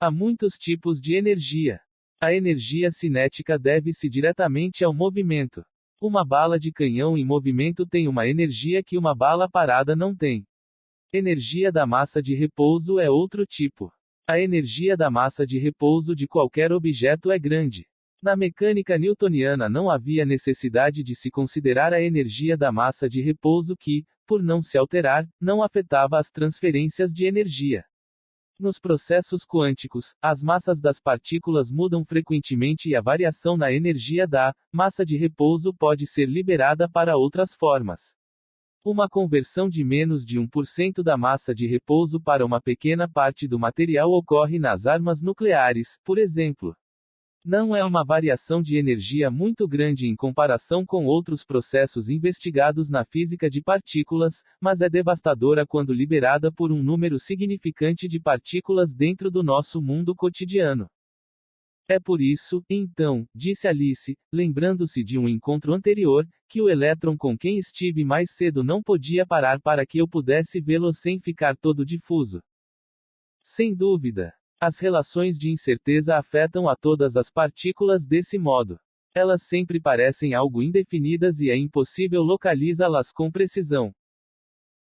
Há muitos tipos de energia. A energia cinética deve-se diretamente ao movimento. Uma bala de canhão em movimento tem uma energia que uma bala parada não tem. Energia da massa de repouso é outro tipo. A energia da massa de repouso de qualquer objeto é grande. Na mecânica newtoniana não havia necessidade de se considerar a energia da massa de repouso que, por não se alterar, não afetava as transferências de energia. Nos processos quânticos, as massas das partículas mudam frequentemente e a variação na energia da massa de repouso pode ser liberada para outras formas. Uma conversão de menos de 1% da massa de repouso para uma pequena parte do material ocorre nas armas nucleares, por exemplo. Não é uma variação de energia muito grande em comparação com outros processos investigados na física de partículas, mas é devastadora quando liberada por um número significante de partículas dentro do nosso mundo cotidiano. É por isso, então, disse Alice, lembrando-se de um encontro anterior, que o elétron com quem estive mais cedo não podia parar para que eu pudesse vê-lo sem ficar todo difuso. Sem dúvida. As relações de incerteza afetam a todas as partículas desse modo. Elas sempre parecem algo indefinidas e é impossível localizá-las com precisão.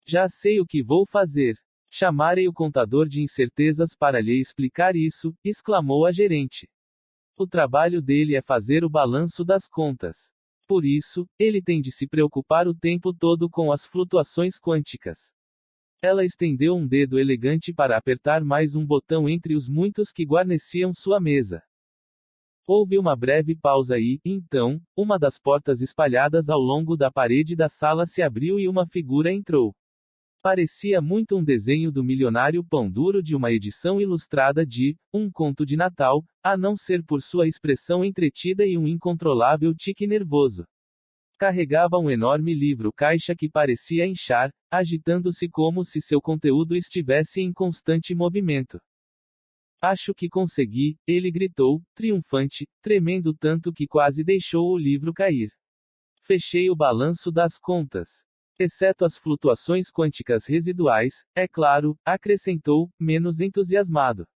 Já sei o que vou fazer. Chamarei o contador de incertezas para lhe explicar isso, exclamou a gerente. O trabalho dele é fazer o balanço das contas. Por isso, ele tem de se preocupar o tempo todo com as flutuações quânticas. Ela estendeu um dedo elegante para apertar mais um botão entre os muitos que guarneciam sua mesa. Houve uma breve pausa e, então, uma das portas espalhadas ao longo da parede da sala se abriu e uma figura entrou. Parecia muito um desenho do milionário pão duro de uma edição ilustrada de Um Conto de Natal, a não ser por sua expressão entretida e um incontrolável tique nervoso. Carregava um enorme livro-caixa que parecia inchar, agitando-se como se seu conteúdo estivesse em constante movimento. Acho que consegui, ele gritou, triunfante, tremendo tanto que quase deixou o livro cair. Fechei o balanço das contas. Exceto as flutuações quânticas residuais, é claro, acrescentou, menos entusiasmado.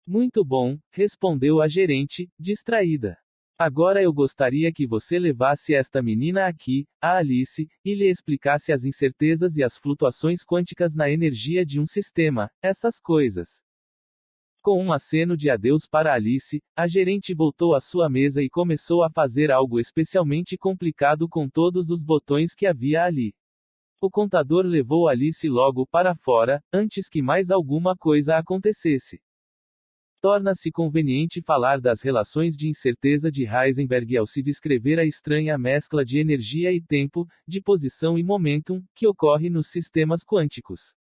Muito bom, respondeu a gerente, distraída. Agora eu gostaria que você levasse esta menina aqui, a Alice, e lhe explicasse as incertezas e as flutuações quânticas na energia de um sistema, essas coisas. Com um aceno de adeus para Alice, a gerente voltou à sua mesa e começou a fazer algo especialmente complicado com todos os botões que havia ali. O contador levou Alice logo para fora, antes que mais alguma coisa acontecesse. Torna-se conveniente falar das relações de incerteza de Heisenberg ao se descrever a estranha mescla de energia e tempo, de posição e momentum, que ocorre nos sistemas quânticos.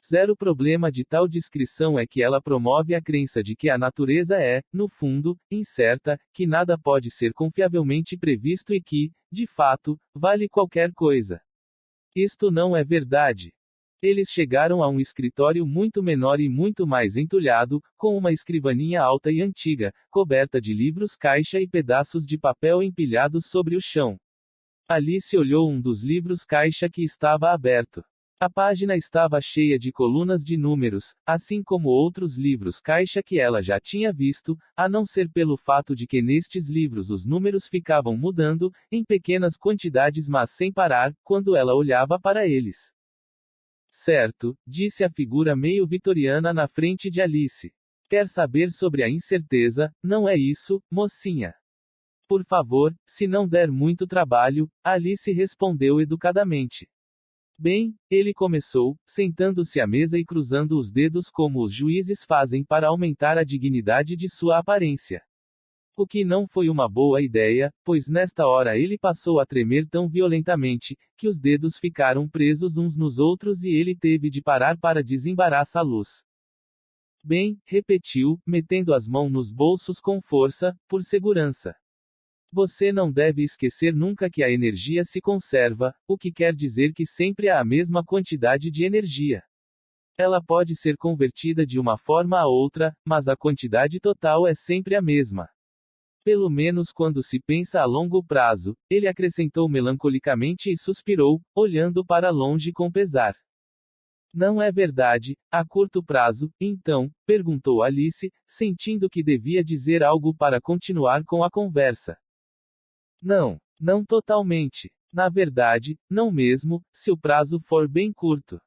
Zero problema de tal descrição é que ela promove a crença de que a natureza é, no fundo, incerta, que nada pode ser confiavelmente previsto e que, de fato, vale qualquer coisa. Isto não é verdade. Eles chegaram a um escritório muito menor e muito mais entulhado, com uma escrivaninha alta e antiga, coberta de livros caixa e pedaços de papel empilhados sobre o chão. Alice olhou um dos livros caixa que estava aberto. A página estava cheia de colunas de números, assim como outros livros caixa que ela já tinha visto, a não ser pelo fato de que nestes livros os números ficavam mudando, em pequenas quantidades mas sem parar, quando ela olhava para eles. Certo, disse a figura meio vitoriana na frente de Alice. Quer saber sobre a incerteza, não é isso, mocinha? Por favor, se não der muito trabalho, Alice respondeu educadamente. Bem, ele começou, sentando-se à mesa e cruzando os dedos como os juízes fazem para aumentar a dignidade de sua aparência. O que não foi uma boa ideia, pois nesta hora ele passou a tremer tão violentamente, que os dedos ficaram presos uns nos outros e ele teve de parar para desembaraçá-los. Bem, repetiu, metendo as mãos nos bolsos com força, por segurança. Você não deve esquecer nunca que a energia se conserva, o que quer dizer que sempre há a mesma quantidade de energia. Ela pode ser convertida de uma forma a outra, mas a quantidade total é sempre a mesma. Pelo menos quando se pensa a longo prazo, ele acrescentou melancolicamente e suspirou, olhando para longe com pesar. Não é verdade, a curto prazo, então? Perguntou Alice, sentindo que devia dizer algo para continuar com a conversa. Não, não totalmente. Na verdade, não mesmo, se o prazo for bem curto.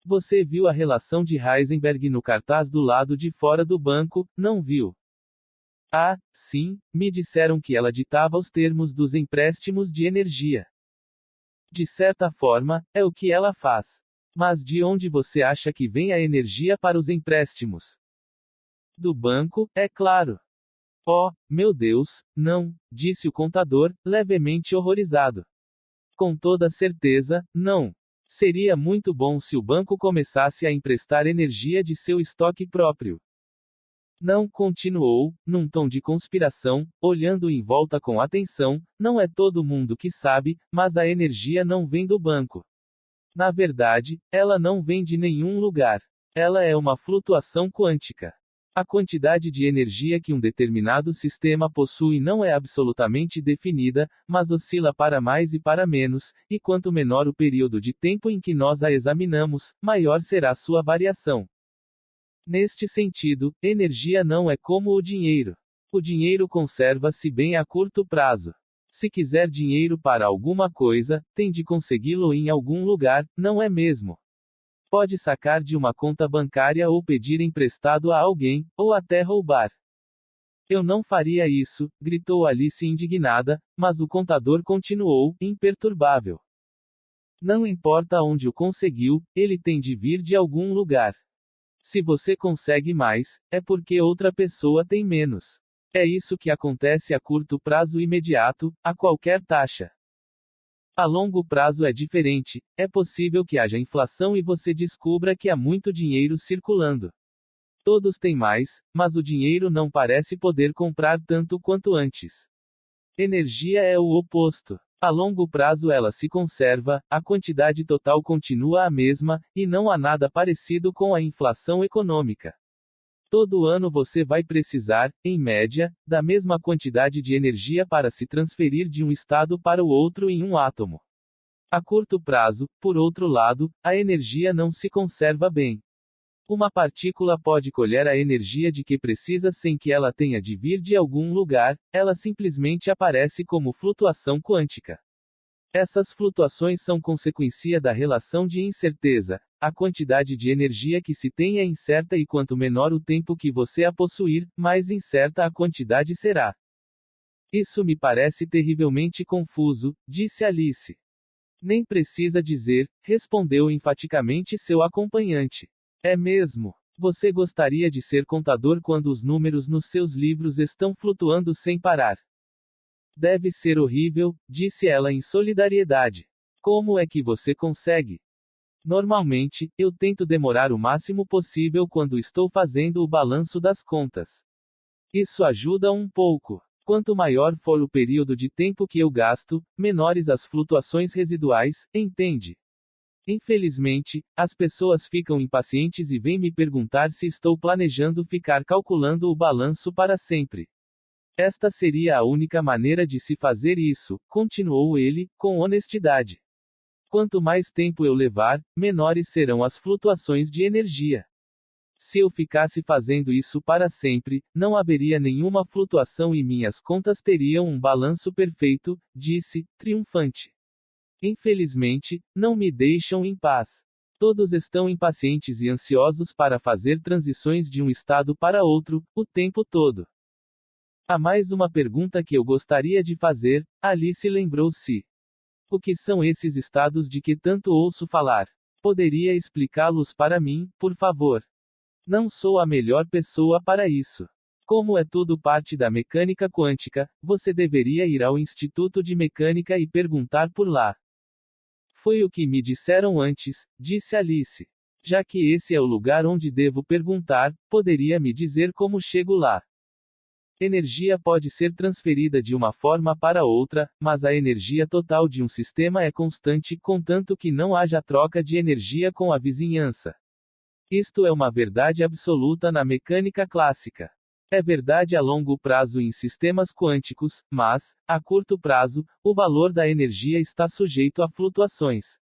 Você viu a relação de Heisenberg no cartaz do lado de fora do banco, não viu? Ah, sim, me disseram que ela ditava os termos dos empréstimos de energia. De certa forma, é o que ela faz. Mas de onde você acha que vem a energia para os empréstimos? Do banco, é claro. Oh, meu Deus, não, disse o contador, levemente horrorizado. Com toda certeza, não. Seria muito bom se o banco começasse a emprestar energia de seu estoque próprio. Não, continuou, num tom de conspiração, olhando em volta com atenção, não é todo mundo que sabe, mas a energia não vem do banco. Na verdade, ela não vem de nenhum lugar. Ela é uma flutuação quântica. A quantidade de energia que um determinado sistema possui não é absolutamente definida, mas oscila para mais e para menos, e quanto menor o período de tempo em que nós a examinamos, maior será sua variação. Neste sentido, energia não é como o dinheiro. O dinheiro conserva-se bem a curto prazo. Se quiser dinheiro para alguma coisa, tem de consegui-lo em algum lugar, não é mesmo? Pode sacar de uma conta bancária ou pedir emprestado a alguém, ou até roubar. Eu não faria isso, gritou Alice indignada, mas o contador continuou, imperturbável. Não importa onde o conseguiu, ele tem de vir de algum lugar. Se você consegue mais, é porque outra pessoa tem menos. É isso que acontece a curto prazo imediato, a qualquer taxa. A longo prazo é diferente, é possível que haja inflação e você descubra que há muito dinheiro circulando. Todos têm mais, mas o dinheiro não parece poder comprar tanto quanto antes. Energia é o oposto. A longo prazo ela se conserva, a quantidade total continua a mesma, e não há nada parecido com a inflação econômica. Todo ano você vai precisar, em média, da mesma quantidade de energia para se transferir de um estado para o outro em um átomo. A curto prazo, por outro lado, a energia não se conserva bem. Uma partícula pode colher a energia de que precisa sem que ela tenha de vir de algum lugar, ela simplesmente aparece como flutuação quântica. Essas flutuações são consequência da relação de incerteza. A quantidade de energia que se tem é incerta e quanto menor o tempo que você a possuir, mais incerta a quantidade será. Isso me parece terrivelmente confuso, disse Alice. Nem precisa dizer, respondeu enfaticamente seu acompanhante. É mesmo. Você gostaria de ser contador quando os números nos seus livros estão flutuando sem parar. Deve ser horrível, disse ela em solidariedade. Como é que você consegue? Normalmente, eu tento demorar o máximo possível quando estou fazendo o balanço das contas. Isso ajuda um pouco. Quanto maior for o período de tempo que eu gasto, menores as flutuações residuais, entende? Infelizmente, as pessoas ficam impacientes e vêm me perguntar se estou planejando ficar calculando o balanço para sempre. Esta seria a única maneira de se fazer isso, continuou ele, com honestidade. Quanto mais tempo eu levar, menores serão as flutuações de energia. Se eu ficasse fazendo isso para sempre, não haveria nenhuma flutuação e minhas contas teriam um balanço perfeito, disse, triunfante. Infelizmente, não me deixam em paz. Todos estão impacientes e ansiosos para fazer transições de um estado para outro, o tempo todo. Há mais uma pergunta que eu gostaria de fazer, Alice lembrou-se. O que são esses estados de que tanto ouço falar? Poderia explicá-los para mim, por favor? Não sou a melhor pessoa para isso. Como é tudo parte da mecânica quântica, você deveria ir ao Instituto de Mecânica e perguntar por lá. Foi o que me disseram antes, disse Alice. Já que esse é o lugar onde devo perguntar, poderia me dizer como chego lá? Energia pode ser transferida de uma forma para outra, mas a energia total de um sistema é constante, contanto que não haja troca de energia com a vizinhança. Isto é uma verdade absoluta na mecânica clássica. É verdade a longo prazo em sistemas quânticos, mas, a curto prazo, o valor da energia está sujeito a flutuações.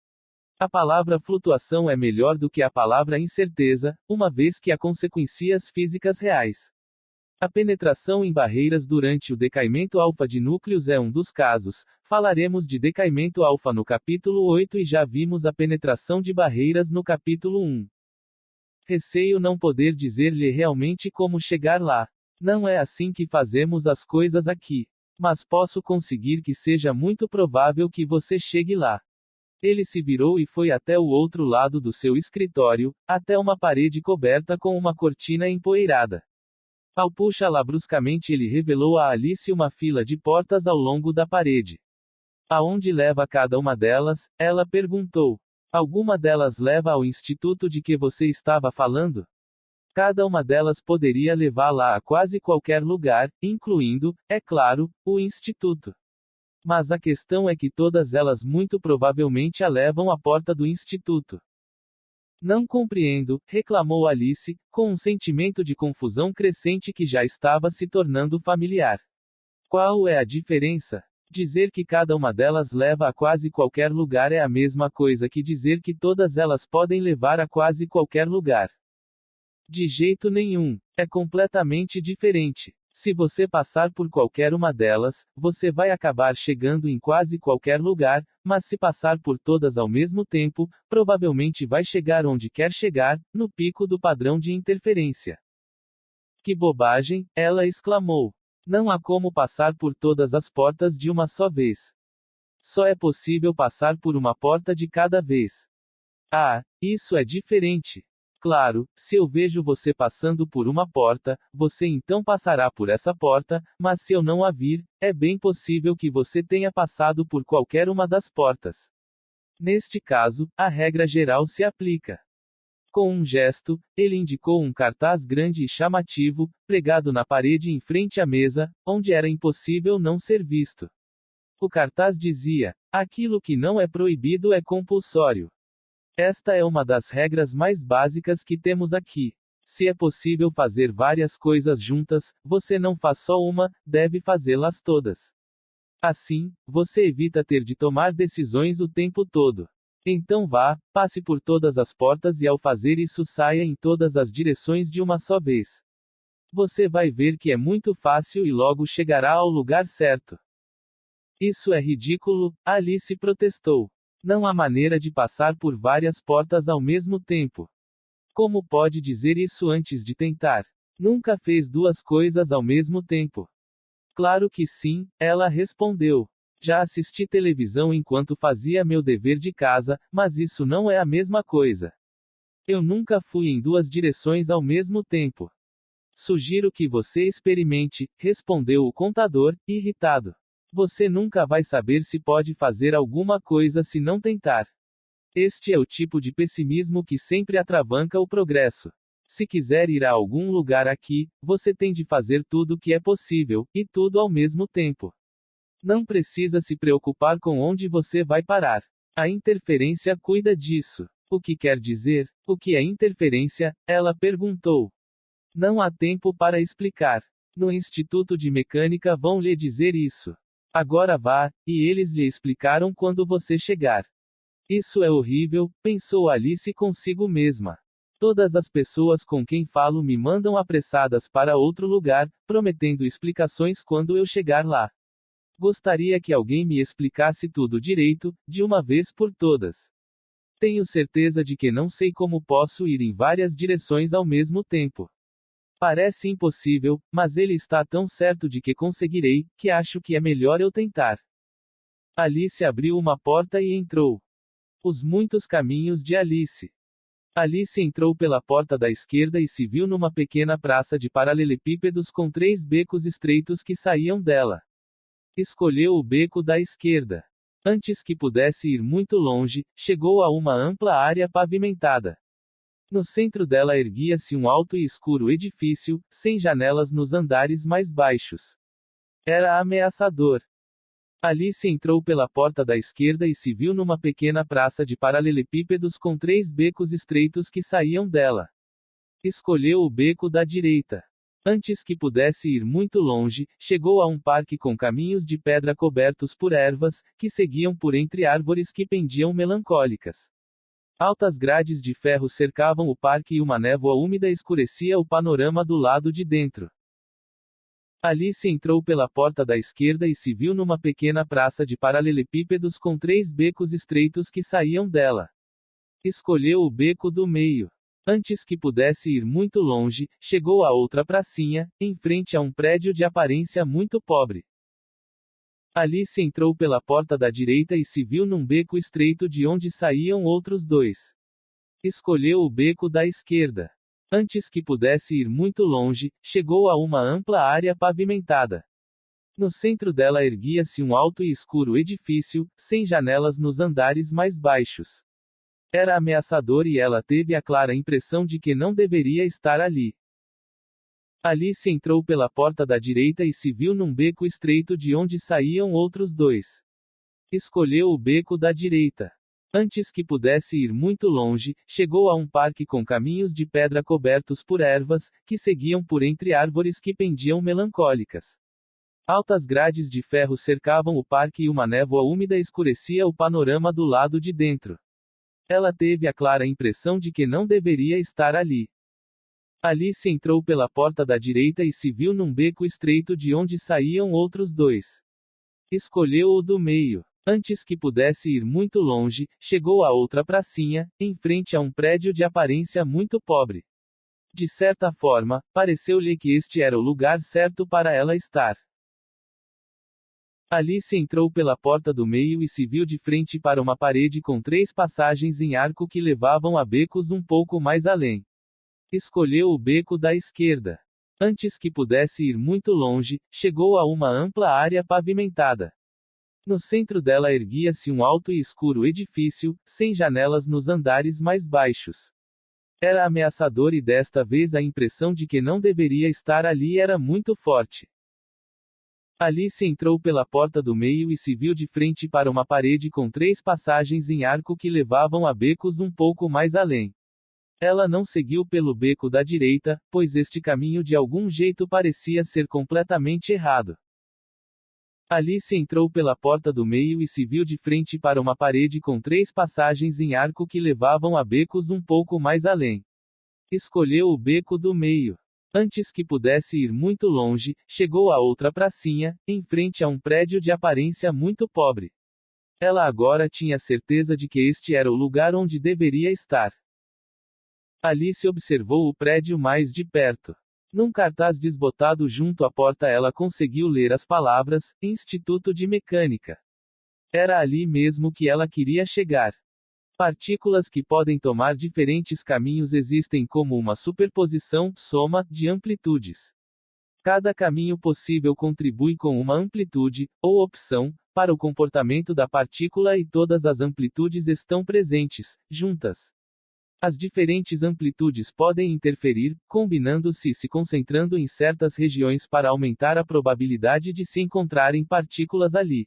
A palavra flutuação é melhor do que a palavra incerteza, uma vez que há consequências físicas reais. A penetração em barreiras durante o decaimento alfa de núcleos é um dos casos. Falaremos de decaimento alfa no capítulo 8 e já vimos a penetração de barreiras no capítulo 1. Receio não poder dizer-lhe realmente como chegar lá. Não é assim que fazemos as coisas aqui. Mas posso conseguir que seja muito provável que você chegue lá. Ele se virou e foi até o outro lado do seu escritório, até uma parede coberta com uma cortina empoeirada. Ao puxá-la bruscamente, ele revelou a Alice uma fila de portas ao longo da parede. Aonde leva cada uma delas? Ela perguntou. Alguma delas leva ao instituto de que você estava falando? Cada uma delas poderia levá-la a quase qualquer lugar, incluindo, é claro, o instituto. Mas a questão é que todas elas muito provavelmente a levam à porta do instituto. Não compreendo, reclamou Alice, com um sentimento de confusão crescente que já estava se tornando familiar. Qual é a diferença? Dizer que cada uma delas leva a quase qualquer lugar é a mesma coisa que dizer que todas elas podem levar a quase qualquer lugar. De jeito nenhum. É completamente diferente. Se você passar por qualquer uma delas, você vai acabar chegando em quase qualquer lugar, mas se passar por todas ao mesmo tempo, provavelmente vai chegar onde quer chegar, no pico do padrão de interferência. Que bobagem, ela exclamou. Não há como passar por todas as portas de uma só vez. Só é possível passar por uma porta de cada vez. Ah, isso é diferente. Claro, se eu vejo você passando por uma porta, você então passará por essa porta, mas se eu não a vir, é bem possível que você tenha passado por qualquer uma das portas. Neste caso, a regra geral se aplica. Com um gesto, ele indicou um cartaz grande e chamativo, pregado na parede em frente à mesa, onde era impossível não ser visto. O cartaz dizia: aquilo que não é proibido é compulsório. Esta é uma das regras mais básicas que temos aqui. Se é possível fazer várias coisas juntas, você não faz só uma, deve fazê-las todas. Assim, você evita ter de tomar decisões o tempo todo. Então vá, passe por todas as portas e ao fazer isso saia em todas as direções de uma só vez. Você vai ver que é muito fácil e logo chegará ao lugar certo. Isso é ridículo, Alice protestou. Não há maneira de passar por várias portas ao mesmo tempo. Como pode dizer isso antes de tentar? Nunca fez duas coisas ao mesmo tempo. Claro que sim, ela respondeu. Já assisti televisão enquanto fazia meu dever de casa, mas isso não é a mesma coisa. Eu nunca fui em duas direções ao mesmo tempo. Sugiro que você experimente, respondeu o contador, irritado. Você nunca vai saber se pode fazer alguma coisa se não tentar. Este é o tipo de pessimismo que sempre atravanca o progresso. Se quiser ir a algum lugar aqui, você tem de fazer tudo o que é possível, e tudo ao mesmo tempo. Não precisa se preocupar com onde você vai parar. A interferência cuida disso. O que quer dizer? O que é interferência? Ela perguntou. Não há tempo para explicar. No Instituto de Mecânica vão lhe dizer isso. Agora vá, e eles lhe explicaram quando você chegar. Isso é horrível, pensou Alice consigo mesma. Todas as pessoas com quem falo me mandam apressadas para outro lugar, prometendo explicações quando eu chegar lá. Gostaria que alguém me explicasse tudo direito, de uma vez por todas. Tenho certeza de que não sei como posso ir em várias direções ao mesmo tempo. Parece impossível, mas ele está tão certo de que conseguirei, que acho que é melhor eu tentar. Alice abriu uma porta e entrou. Os muitos caminhos de Alice. Alice entrou pela porta da esquerda e se viu numa pequena praça de paralelepípedos com 3 becos estreitos que saíam dela. Escolheu o beco da esquerda. Antes que pudesse ir muito longe, chegou a uma ampla área pavimentada. No centro dela erguia-se um alto e escuro edifício, sem janelas nos andares mais baixos. Era ameaçador. Alice entrou pela porta da esquerda e se viu numa pequena praça de paralelepípedos com 3 becos estreitos que saíam dela. Escolheu o beco da direita. Antes que pudesse ir muito longe, chegou a um parque com caminhos de pedra cobertos por ervas, que seguiam por entre árvores que pendiam melancólicas. Altas grades de ferro cercavam o parque e uma névoa úmida escurecia o panorama do lado de dentro. Alice entrou pela porta da esquerda e se viu numa pequena praça de paralelepípedos com 3 becos estreitos que saíam dela. Escolheu o beco do meio. Antes que pudesse ir muito longe, chegou a outra pracinha, em frente a um prédio de aparência muito pobre. Alice entrou pela porta da direita e se viu num beco estreito de onde saíam outros 2. Escolheu o beco da esquerda. Antes que pudesse ir muito longe, chegou a uma ampla área pavimentada. No centro dela erguia-se um alto e escuro edifício, sem janelas nos andares mais baixos. Era ameaçador e ela teve a clara impressão de que não deveria estar ali. Alice entrou pela porta da direita e se viu num beco estreito de onde saíam outros 2. Escolheu o beco da direita. Antes que pudesse ir muito longe, chegou a um parque com caminhos de pedra cobertos por ervas, que seguiam por entre árvores que pendiam melancólicas. Altas grades de ferro cercavam o parque e uma névoa úmida escurecia o panorama do lado de dentro. Ela teve a clara impressão de que não deveria estar ali. Alice entrou pela porta da direita e se viu num beco estreito de onde saíam outros 2. Escolheu o do meio. Antes que pudesse ir muito longe, chegou a outra pracinha, em frente a um prédio de aparência muito pobre. De certa forma, pareceu-lhe que este era o lugar certo para ela estar. Alice entrou pela porta do meio e se viu de frente para uma parede com 3 passagens em arco que levavam a becos um pouco mais além. Escolheu o beco da esquerda. Antes que pudesse ir muito longe, chegou a uma ampla área pavimentada. No centro dela erguia-se um alto e escuro edifício, sem janelas nos andares mais baixos. Era ameaçador e desta vez a impressão de que não deveria estar ali era muito forte. Alice entrou pela porta do meio e se viu de frente para uma parede com 3 passagens em arco que levavam a becos um pouco mais além. Ela não seguiu pelo beco da direita, pois este caminho de algum jeito parecia ser completamente errado. Alice entrou pela porta do meio e se viu de frente para uma parede com 3 passagens em arco que levavam a becos um pouco mais além. Escolheu o beco do meio. Antes que pudesse ir muito longe, chegou a outra pracinha, em frente a um prédio de aparência muito pobre. Ela agora tinha certeza de que este era o lugar onde deveria estar. Alice observou o prédio mais de perto. Num cartaz desbotado junto à porta ela conseguiu ler as palavras, Instituto de Mecânica. Era ali mesmo que ela queria chegar. Partículas que podem tomar diferentes caminhos existem como uma superposição, soma, de amplitudes. Cada caminho possível contribui com uma amplitude, ou opção, para o comportamento da partícula e todas as amplitudes estão presentes, juntas. As diferentes amplitudes podem interferir, combinando-se e se concentrando em certas regiões para aumentar a probabilidade de se encontrarem partículas ali.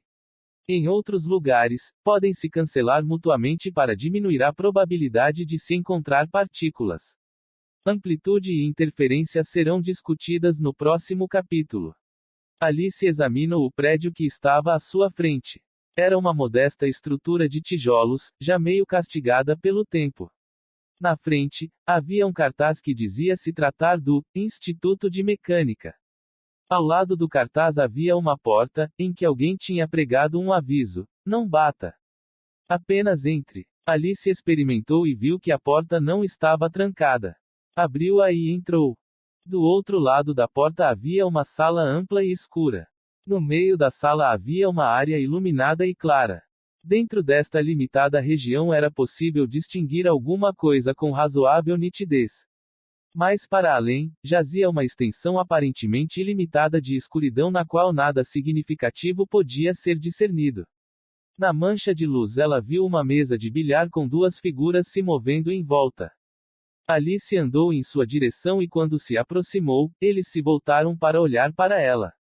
Em outros lugares, podem se cancelar mutuamente para diminuir a probabilidade de se encontrar partículas. Amplitude e interferência serão discutidas no próximo capítulo. Alice examinou o prédio que estava à sua frente. Era uma modesta estrutura de tijolos, já meio castigada pelo tempo. Na frente, havia um cartaz que dizia se tratar do Instituto de Mecânica. Ao lado do cartaz havia uma porta, em que alguém tinha pregado um aviso: não bata. Apenas entre. Alice experimentou e viu que a porta não estava trancada. Abriu-a e entrou. Do outro lado da porta havia uma sala ampla e escura. No meio da sala havia uma área iluminada e clara. Dentro desta limitada região era possível distinguir alguma coisa com razoável nitidez. Mais para além, jazia uma extensão aparentemente ilimitada de escuridão na qual nada significativo podia ser discernido. Na mancha de luz ela viu uma mesa de bilhar com 2 figuras se movendo em volta. Alice andou em sua direção e quando se aproximou, eles se voltaram para olhar para ela.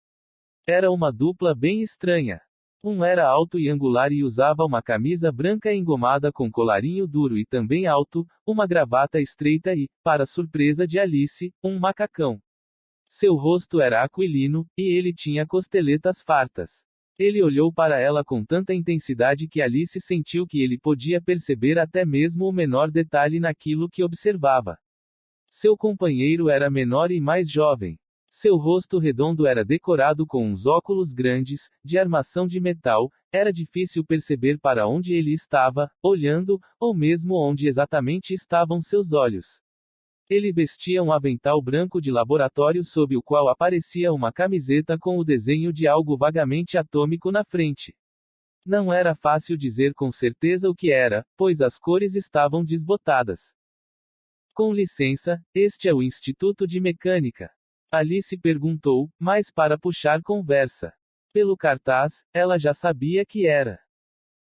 Era uma dupla bem estranha. Um era alto e angular e usava uma camisa branca engomada com colarinho duro e também alto, uma gravata estreita e, para surpresa de Alice, um macacão. Seu rosto era aquilino, e ele tinha costeletas fartas. Ele olhou para ela com tanta intensidade que Alice sentiu que ele podia perceber até mesmo o menor detalhe naquilo que observava. Seu companheiro era menor e mais jovem. Seu rosto redondo era decorado com uns óculos grandes, de armação de metal, era difícil perceber para onde ele estava, olhando, ou mesmo onde exatamente estavam seus olhos. Ele vestia um avental branco de laboratório sob o qual aparecia uma camiseta com o desenho de algo vagamente atômico na frente. Não era fácil dizer com certeza o que era, pois as cores estavam desbotadas. Com licença, este é o Instituto de Mecânica. Alice perguntou, mas para puxar conversa. Pelo cartaz, ela já sabia que era.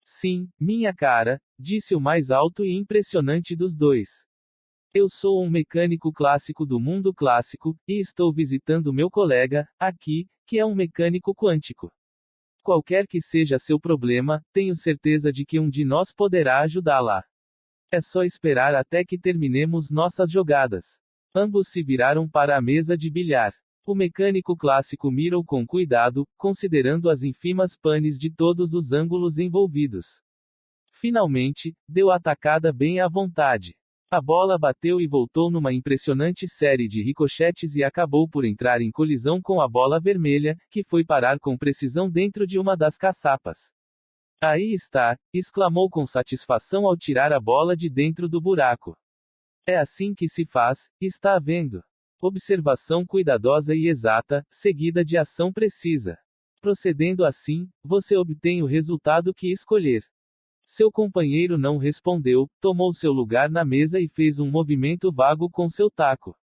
Sim, minha cara, disse o mais alto e impressionante dos dois. Eu sou um mecânico clássico do mundo clássico, e estou visitando meu colega, aqui, que é um mecânico quântico. Qualquer que seja seu problema, tenho certeza de que um de nós poderá ajudá-la. É só esperar até que terminemos nossas jogadas. Ambos se viraram para a mesa de bilhar. O mecânico clássico mirou com cuidado, considerando as ínfimas panes de todos os ângulos envolvidos. Finalmente, deu a tacada bem à vontade. A bola bateu e voltou numa impressionante série de ricochetes e acabou por entrar em colisão com a bola vermelha, que foi parar com precisão dentro de uma das caçapas. Aí está, exclamou com satisfação ao tirar a bola de dentro do buraco. É assim que se faz, está vendo? Observação cuidadosa e exata, seguida de ação precisa. Procedendo assim, você obtém o resultado que escolher. Seu companheiro não respondeu, tomou seu lugar na mesa e fez um movimento vago com seu taco.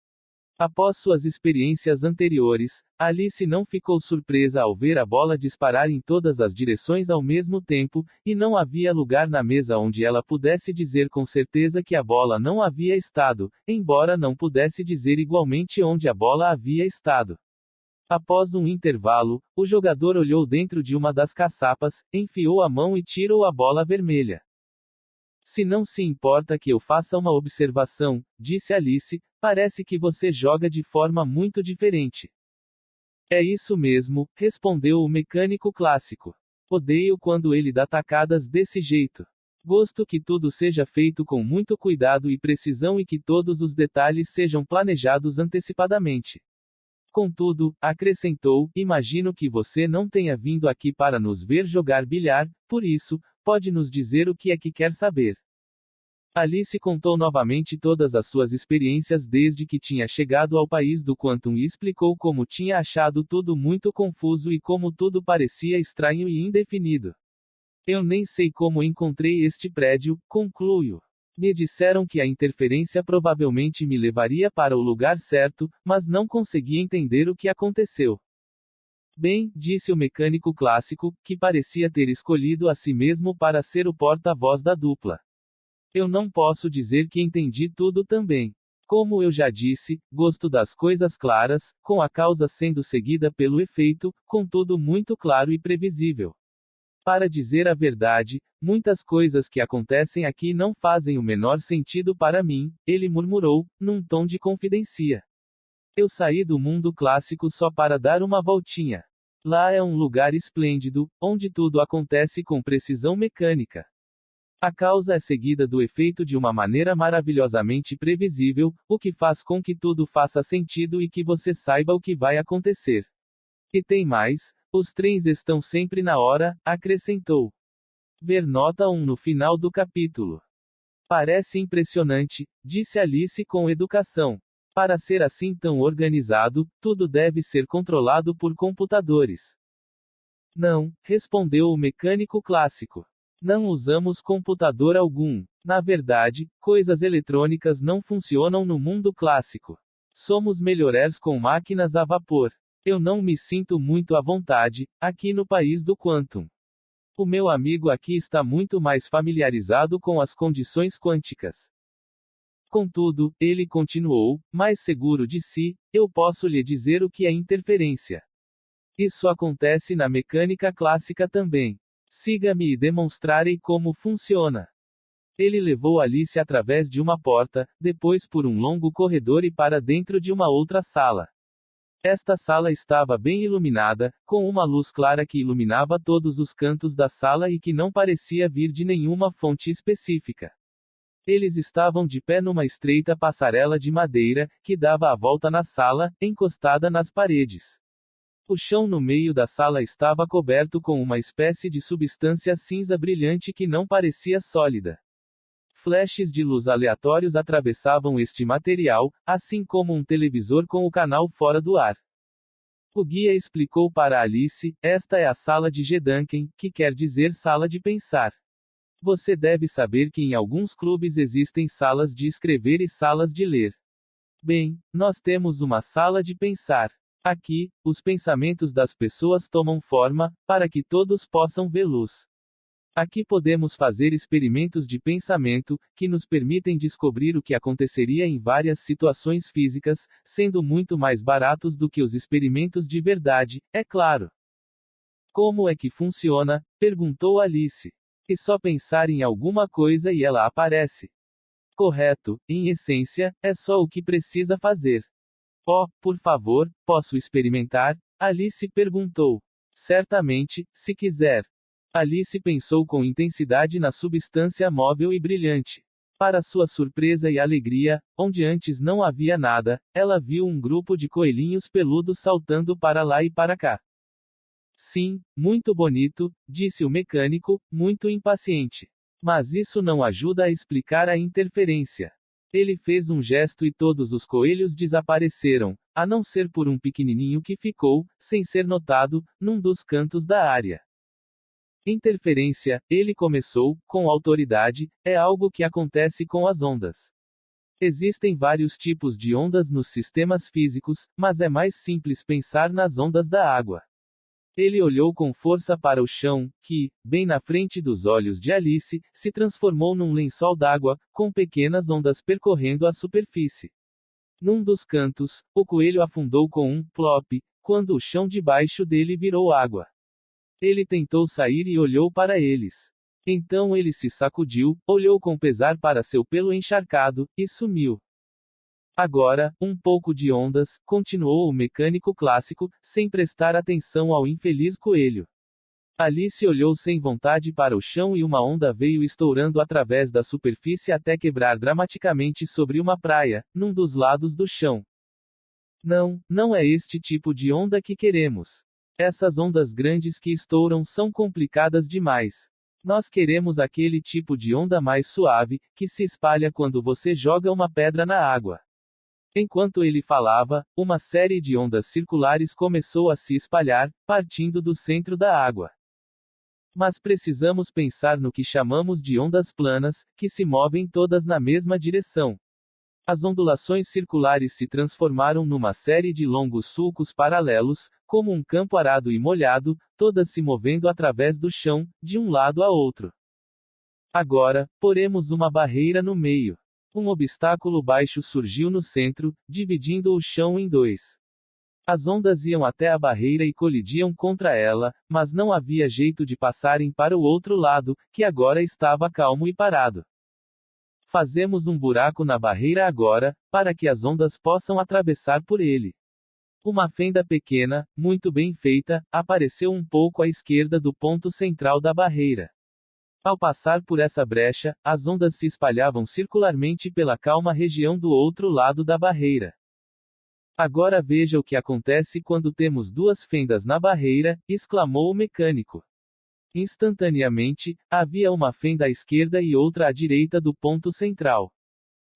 Após suas experiências anteriores, Alice não ficou surpresa ao ver a bola disparar em todas as direções ao mesmo tempo, e não havia lugar na mesa onde ela pudesse dizer com certeza que a bola não havia estado, embora não pudesse dizer igualmente onde a bola havia estado. Após um intervalo, o jogador olhou dentro de uma das caçapas, enfiou a mão e tirou a bola vermelha. Se não se importa que eu faça uma observação, disse Alice, parece que você joga de forma muito diferente. É isso mesmo, respondeu o mecânico clássico. Odeio quando ele dá tacadas desse jeito. Gosto que tudo seja feito com muito cuidado e precisão e que todos os detalhes sejam planejados antecipadamente. Contudo, acrescentou, imagino que você não tenha vindo aqui para nos ver jogar bilhar, por isso, pode nos dizer o que é que quer saber. Alice contou novamente todas as suas experiências desde que tinha chegado ao país do Quantum e explicou como tinha achado tudo muito confuso e como tudo parecia estranho e indefinido. Eu nem sei como encontrei este prédio, concluiu. Me disseram que a interferência provavelmente me levaria para o lugar certo, mas não consegui entender o que aconteceu. Bem, disse o mecânico clássico, que parecia ter escolhido a si mesmo para ser o porta-voz da dupla. Eu não posso dizer que entendi tudo também. Como eu já disse, gosto das coisas claras, com a causa sendo seguida pelo efeito, com tudo muito claro e previsível. Para dizer a verdade, muitas coisas que acontecem aqui não fazem o menor sentido para mim, ele murmurou, num tom de confidência. Eu saí do mundo clássico só para dar uma voltinha. Lá é um lugar esplêndido, onde tudo acontece com precisão mecânica. A causa é seguida do efeito de uma maneira maravilhosamente previsível, o que faz com que tudo faça sentido e que você saiba o que vai acontecer. E tem mais, os trens estão sempre na hora, acrescentou. Ver nota 1 no final do capítulo. Parece impressionante, disse Alice com educação. Para ser assim tão organizado, tudo deve ser controlado por computadores. Não, respondeu o mecânico clássico. Não usamos computador algum. Na verdade, coisas eletrônicas não funcionam no mundo clássico. Somos melhorers com máquinas a vapor. Eu não me sinto muito à vontade, aqui no país do Quantum. O meu amigo aqui está muito mais familiarizado com as condições quânticas. Contudo, ele continuou, mais seguro de si, eu posso lhe dizer o que é interferência. Isso acontece na mecânica clássica também. Siga-me e demonstrarei como funciona. Ele levou Alice através de uma porta, depois por um longo corredor e para dentro de uma outra sala. Esta sala estava bem iluminada, com uma luz clara que iluminava todos os cantos da sala e que não parecia vir de nenhuma fonte específica. Eles estavam de pé numa estreita passarela de madeira, que dava a volta na sala, encostada nas paredes. O chão no meio da sala estava coberto com uma espécie de substância cinza brilhante que não parecia sólida. Flashes de luz aleatórios atravessavam este material, assim como um televisor com o canal fora do ar. O guia explicou para Alice: esta é a sala de Gedanken, que quer dizer sala de pensar. Você deve saber que em alguns clubes existem salas de escrever e salas de ler. Bem, nós temos uma sala de pensar. Aqui, os pensamentos das pessoas tomam forma, para que todos possam vê-los. Aqui podemos fazer experimentos de pensamento, que nos permitem descobrir o que aconteceria em várias situações físicas, sendo muito mais baratos do que os experimentos de verdade, é claro. Como é que funciona? Perguntou Alice. É só pensar em alguma coisa e ela aparece. Correto, em essência, é só o que precisa fazer. Oh, por favor, posso experimentar? Alice perguntou. Certamente, se quiser. Alice pensou com intensidade na substância móvel e brilhante. Para sua surpresa e alegria, onde antes não havia nada, ela viu um grupo de coelhinhos peludos saltando para lá e para cá. Sim, muito bonito, disse o mecânico, muito impaciente. Mas isso não ajuda a explicar a interferência. Ele fez um gesto e todos os coelhos desapareceram, a não ser por um pequenininho que ficou, sem ser notado, num dos cantos da área. Interferência, ele começou, com autoridade, é algo que acontece com as ondas. Existem vários tipos de ondas nos sistemas físicos, mas é mais simples pensar nas ondas da água. Ele olhou com força para o chão, que, bem na frente dos olhos de Alice, se transformou num lençol d'água, com pequenas ondas percorrendo a superfície. Num dos cantos, o coelho afundou com um plop, quando o chão debaixo dele virou água. Ele tentou sair e olhou para eles. Então ele se sacudiu, olhou com pesar para seu pelo encharcado, e sumiu. Agora, um pouco de ondas, continuou o mecânico clássico, sem prestar atenção ao infeliz coelho. Alice olhou sem vontade para o chão e uma onda veio estourando através da superfície até quebrar dramaticamente sobre uma praia, num dos lados do chão. Não, não é este tipo de onda que queremos. Essas ondas grandes que estouram são complicadas demais. Nós queremos aquele tipo de onda mais suave, que se espalha quando você joga uma pedra na água. Enquanto ele falava, uma série de ondas circulares começou a se espalhar, partindo do centro da água. Mas precisamos pensar no que chamamos de ondas planas, que se movem todas na mesma direção. As ondulações circulares se transformaram numa série de longos sulcos paralelos, como um campo arado e molhado, todas se movendo através do chão, de um lado a outro. Agora, poremos uma barreira no meio. Um obstáculo baixo surgiu no centro, dividindo o chão em dois. As ondas iam até a barreira e colidiam contra ela, mas não havia jeito de passarem para o outro lado, que agora estava calmo e parado. Fazemos um buraco na barreira agora, para que as ondas possam atravessar por ele. Uma fenda pequena, muito bem feita, apareceu um pouco à esquerda do ponto central da barreira. Ao passar por essa brecha, as ondas se espalhavam circularmente pela calma região do outro lado da barreira. Agora veja o que acontece quando temos duas fendas na barreira, exclamou o mecânico. Instantaneamente, havia uma fenda à esquerda e outra à direita do ponto central.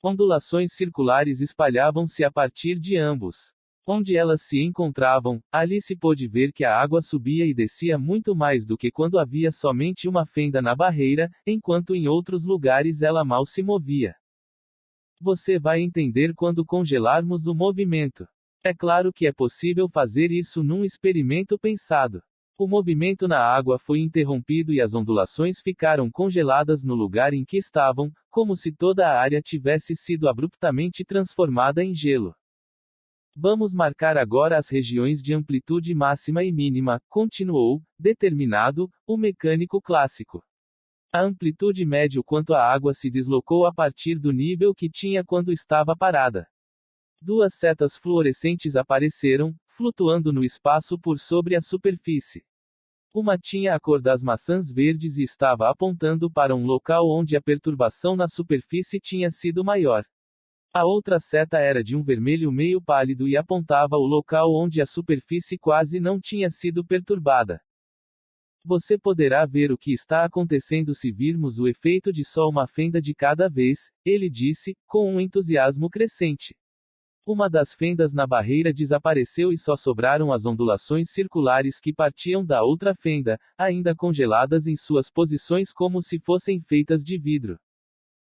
Ondulações circulares espalhavam-se a partir de ambos. Onde elas se encontravam, Alice pôde ver que a água subia e descia muito mais do que quando havia somente uma fenda na barreira, enquanto em outros lugares ela mal se movia. Você vai entender quando congelarmos o movimento. É claro que é possível fazer isso num experimento pensado. O movimento na água foi interrompido e as ondulações ficaram congeladas no lugar em que estavam, como se toda a área tivesse sido abruptamente transformada em gelo. Vamos marcar agora as regiões de amplitude máxima e mínima, continuou, determinado, o mecânico clássico. A amplitude média quanto a água se deslocou a partir do nível que tinha quando estava parada. Duas setas fluorescentes apareceram, flutuando no espaço por sobre a superfície. Uma tinha a cor das maçãs verdes e estava apontando para um local onde a perturbação na superfície tinha sido maior. A outra seta era de um vermelho meio pálido e apontava o local onde a superfície quase não tinha sido perturbada. Você poderá ver o que está acontecendo se virmos o efeito de só uma fenda de cada vez, ele disse, com um entusiasmo crescente. Uma das fendas na barreira desapareceu e só sobraram as ondulações circulares que partiam da outra fenda, ainda congeladas em suas posições como se fossem feitas de vidro.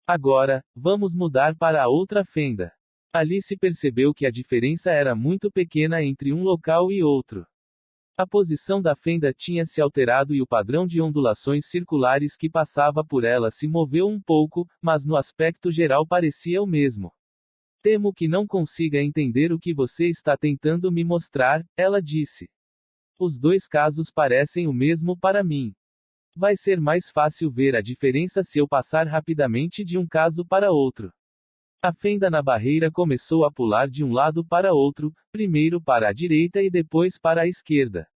Agora, vamos mudar para a outra fenda. Alice percebeu que a diferença era muito pequena entre um local e outro. A posição da fenda tinha se alterado e o padrão de ondulações circulares que passava por ela se moveu um pouco, mas no aspecto geral parecia o mesmo. Temo que não consiga entender o que você está tentando me mostrar, ela disse. Os dois casos parecem o mesmo para mim. Vai ser mais fácil ver a diferença se eu passar rapidamente de um caso para outro. A fenda na barreira começou a pular de um lado para outro, primeiro para a direita e depois para a esquerda.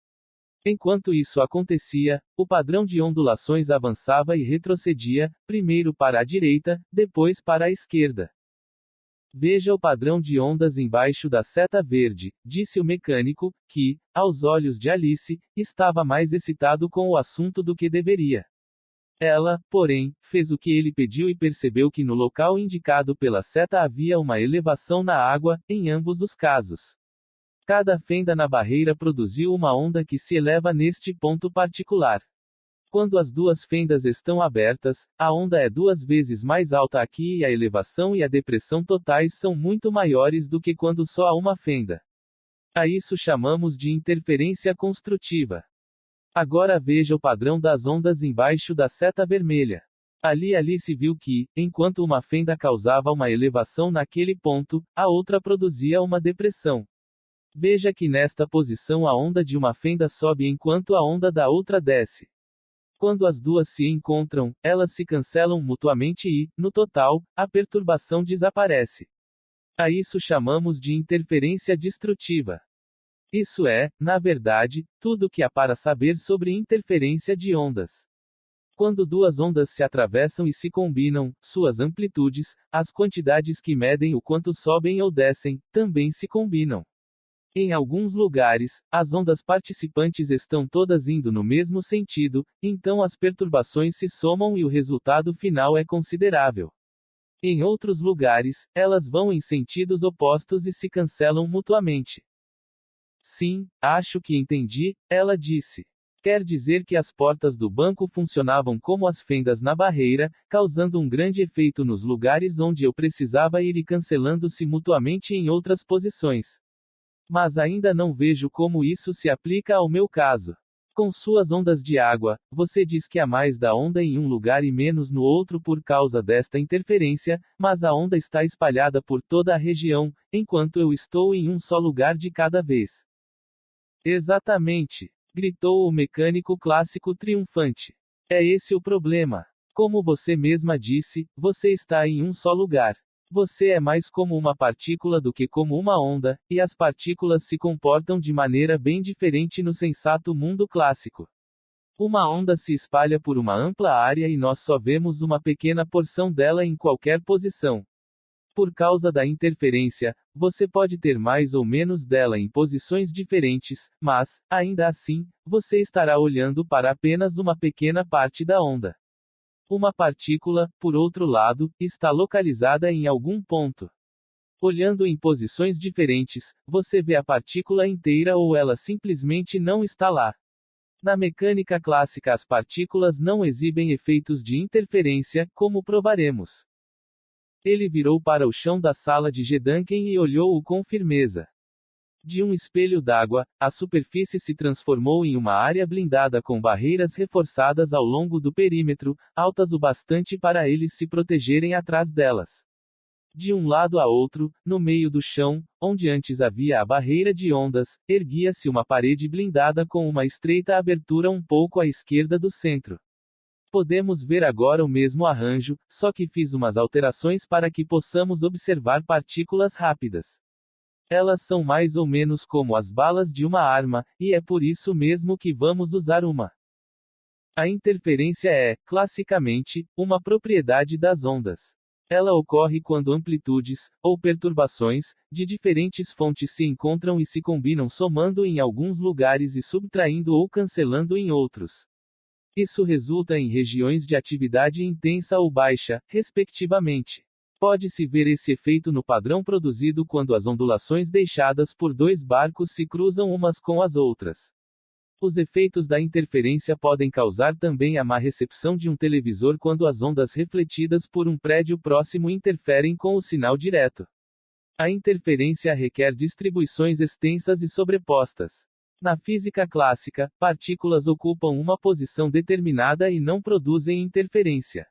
Enquanto isso acontecia, o padrão de ondulações avançava e retrocedia, primeiro para a direita, depois para a esquerda. Veja o padrão de ondas embaixo da seta verde, disse o mecânico, que, aos olhos de Alice, estava mais excitado com o assunto do que deveria. Ela, porém, fez o que ele pediu e percebeu que no local indicado pela seta havia uma elevação na água, em ambos os casos. Cada fenda na barreira produziu uma onda que se eleva neste ponto particular. Quando as duas fendas estão abertas, a onda é 2 vezes mais alta aqui e a elevação e a depressão totais são muito maiores do que quando só há uma fenda. A isso chamamos de interferência construtiva. Agora veja o padrão das ondas embaixo da seta vermelha. Ali Alice viu que, enquanto uma fenda causava uma elevação naquele ponto, a outra produzia uma depressão. Veja que nesta posição a onda de uma fenda sobe enquanto a onda da outra desce. Quando as duas se encontram, elas se cancelam mutuamente e, no total, a perturbação desaparece. A isso chamamos de interferência destrutiva. Isso é, na verdade, tudo o que há para saber sobre interferência de ondas. Quando duas ondas se atravessam e se combinam, suas amplitudes, as quantidades que medem o quanto sobem ou descem, também se combinam. Em alguns lugares, as ondas participantes estão todas indo no mesmo sentido, então as perturbações se somam e o resultado final é considerável. Em outros lugares, elas vão em sentidos opostos e se cancelam mutuamente. Sim, acho que entendi, ela disse. Quer dizer que as portas do banco funcionavam como as fendas na barreira, causando um grande efeito nos lugares onde eu precisava ir e cancelando-se mutuamente em outras posições. Mas ainda não vejo como isso se aplica ao meu caso. Com suas ondas de água, você diz que há mais da onda em um lugar e menos no outro por causa desta interferência, mas a onda está espalhada por toda a região, enquanto eu estou em um só lugar de cada vez. Exatamente! Gritou o mecânico clássico triunfante. É esse o problema. Como você mesma disse, você está em um só lugar. Você é mais como uma partícula do que como uma onda, e as partículas se comportam de maneira bem diferente no sensato mundo clássico. Uma onda se espalha por uma ampla área e nós só vemos uma pequena porção dela em qualquer posição. Por causa da interferência, você pode ter mais ou menos dela em posições diferentes, mas, ainda assim, você estará olhando para apenas uma pequena parte da onda. Uma partícula, por outro lado, está localizada em algum ponto. Olhando em posições diferentes, você vê a partícula inteira ou ela simplesmente não está lá. Na mecânica clássica, as partículas não exibem efeitos de interferência, como provaremos. Ele virou para o chão da sala de Gedanken e olhou-o com firmeza. De um espelho d'água, a superfície se transformou em uma área blindada com barreiras reforçadas ao longo do perímetro, altas o bastante para eles se protegerem atrás delas. De um lado a outro, no meio do chão, onde antes havia a barreira de ondas, erguia-se uma parede blindada com uma estreita abertura um pouco à esquerda do centro. Podemos ver agora o mesmo arranjo, só que fiz umas alterações para que possamos observar partículas rápidas. Elas são mais ou menos como as balas de uma arma, e é por isso mesmo que vamos usar uma. A interferência é, classicamente, uma propriedade das ondas. Ela ocorre quando amplitudes, ou perturbações, de diferentes fontes se encontram e se combinam somando em alguns lugares e subtraindo ou cancelando em outros. Isso resulta em regiões de atividade intensa ou baixa, respectivamente. Pode-se ver esse efeito no padrão produzido quando as ondulações deixadas por dois barcos se cruzam umas com as outras. Os efeitos da interferência podem causar também a má recepção de um televisor quando as ondas refletidas por um prédio próximo interferem com o sinal direto. A interferência requer distribuições extensas e sobrepostas. Na física clássica, partículas ocupam uma posição determinada e não produzem interferência.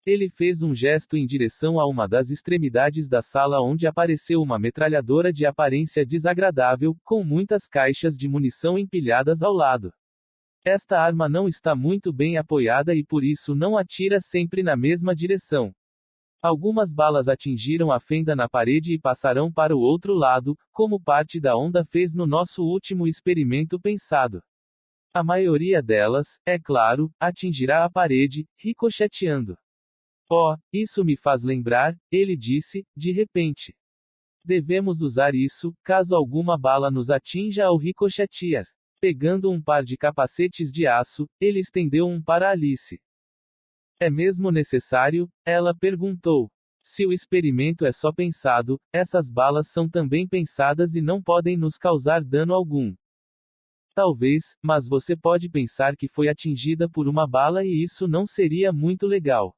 Ele fez um gesto em direção a uma das extremidades da sala onde apareceu uma metralhadora de aparência desagradável, com muitas caixas de munição empilhadas ao lado. Esta arma não está muito bem apoiada e por isso não atira sempre na mesma direção. Algumas balas atingiram a fenda na parede e passarão para o outro lado, como parte da onda fez no nosso último experimento pensado. A maioria delas, é claro, atingirá a parede, ricocheteando. Oh, isso me faz lembrar, ele disse, de repente. Devemos usar isso, caso alguma bala nos atinja ao ricochetear. Pegando um par de capacetes de aço, ele estendeu um para Alice. É mesmo necessário? Ela perguntou. Se o experimento é só pensado, essas balas são também pensadas e não podem nos causar dano algum. Talvez, mas você pode pensar que foi atingida por uma bala e isso não seria muito legal.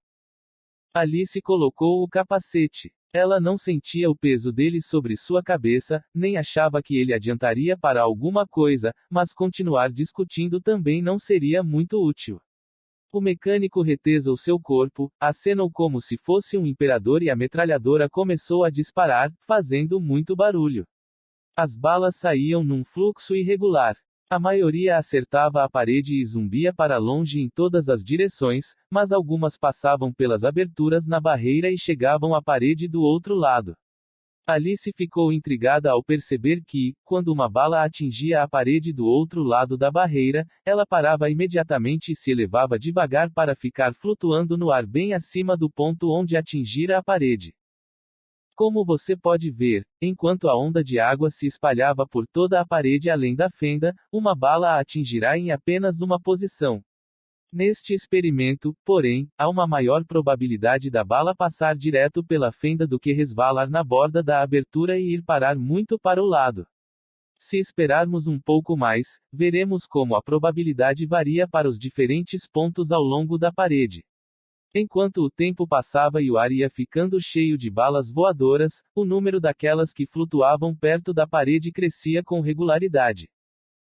Alice colocou o capacete. Ela não sentia o peso dele sobre sua cabeça, nem achava que ele adiantaria para alguma coisa, mas continuar discutindo também não seria muito útil. O mecânico retesou seu corpo, acenou como se fosse um imperador e a metralhadora começou a disparar, fazendo muito barulho. As balas saíam num fluxo irregular. A maioria acertava a parede e zumbia para longe em todas as direções, mas algumas passavam pelas aberturas na barreira e chegavam à parede do outro lado. Alice ficou intrigada ao perceber que, quando uma bala atingia a parede do outro lado da barreira, ela parava imediatamente e se elevava devagar para ficar flutuando no ar bem acima do ponto onde atingira a parede. Como você pode ver, enquanto a onda de água se espalhava por toda a parede além da fenda, uma bala a atingirá em apenas uma posição. Neste experimento, porém, há uma maior probabilidade da bala passar direto pela fenda do que resvalar na borda da abertura e ir parar muito para o lado. Se esperarmos um pouco mais, veremos como a probabilidade varia para os diferentes pontos ao longo da parede. Enquanto o tempo passava e o ar ia ficando cheio de balas voadoras, o número daquelas que flutuavam perto da parede crescia com regularidade.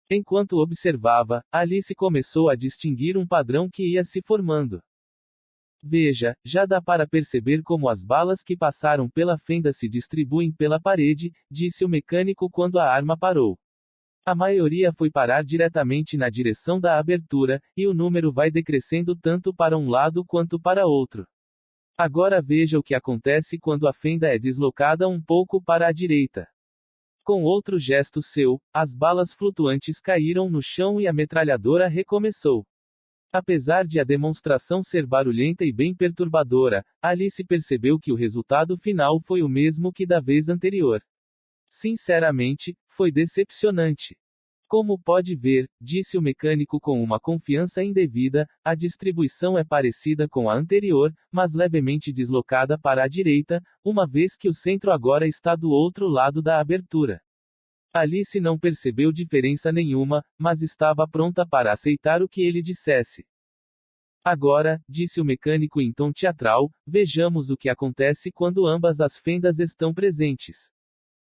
Enquanto observava, Alice começou a distinguir um padrão que ia se formando. Veja, já dá para perceber como as balas que passaram pela fenda se distribuem pela parede, disse o mecânico quando a arma parou. A maioria foi parar diretamente na direção da abertura, e o número vai decrescendo tanto para um lado quanto para outro. Agora veja o que acontece quando a fenda é deslocada um pouco para a direita. Com outro gesto seu, as balas flutuantes caíram no chão e a metralhadora recomeçou. Apesar de a demonstração ser barulhenta e bem perturbadora, Alice percebeu que o resultado final foi o mesmo que da vez anterior. Sinceramente, foi decepcionante. Como pode ver, disse o mecânico com uma confiança indevida, a distribuição é parecida com a anterior, mas levemente deslocada para a direita, uma vez que o centro agora está do outro lado da abertura. Alice não percebeu diferença nenhuma, mas estava pronta para aceitar o que ele dissesse. Agora, disse o mecânico em tom teatral, vejamos o que acontece quando ambas as fendas estão presentes.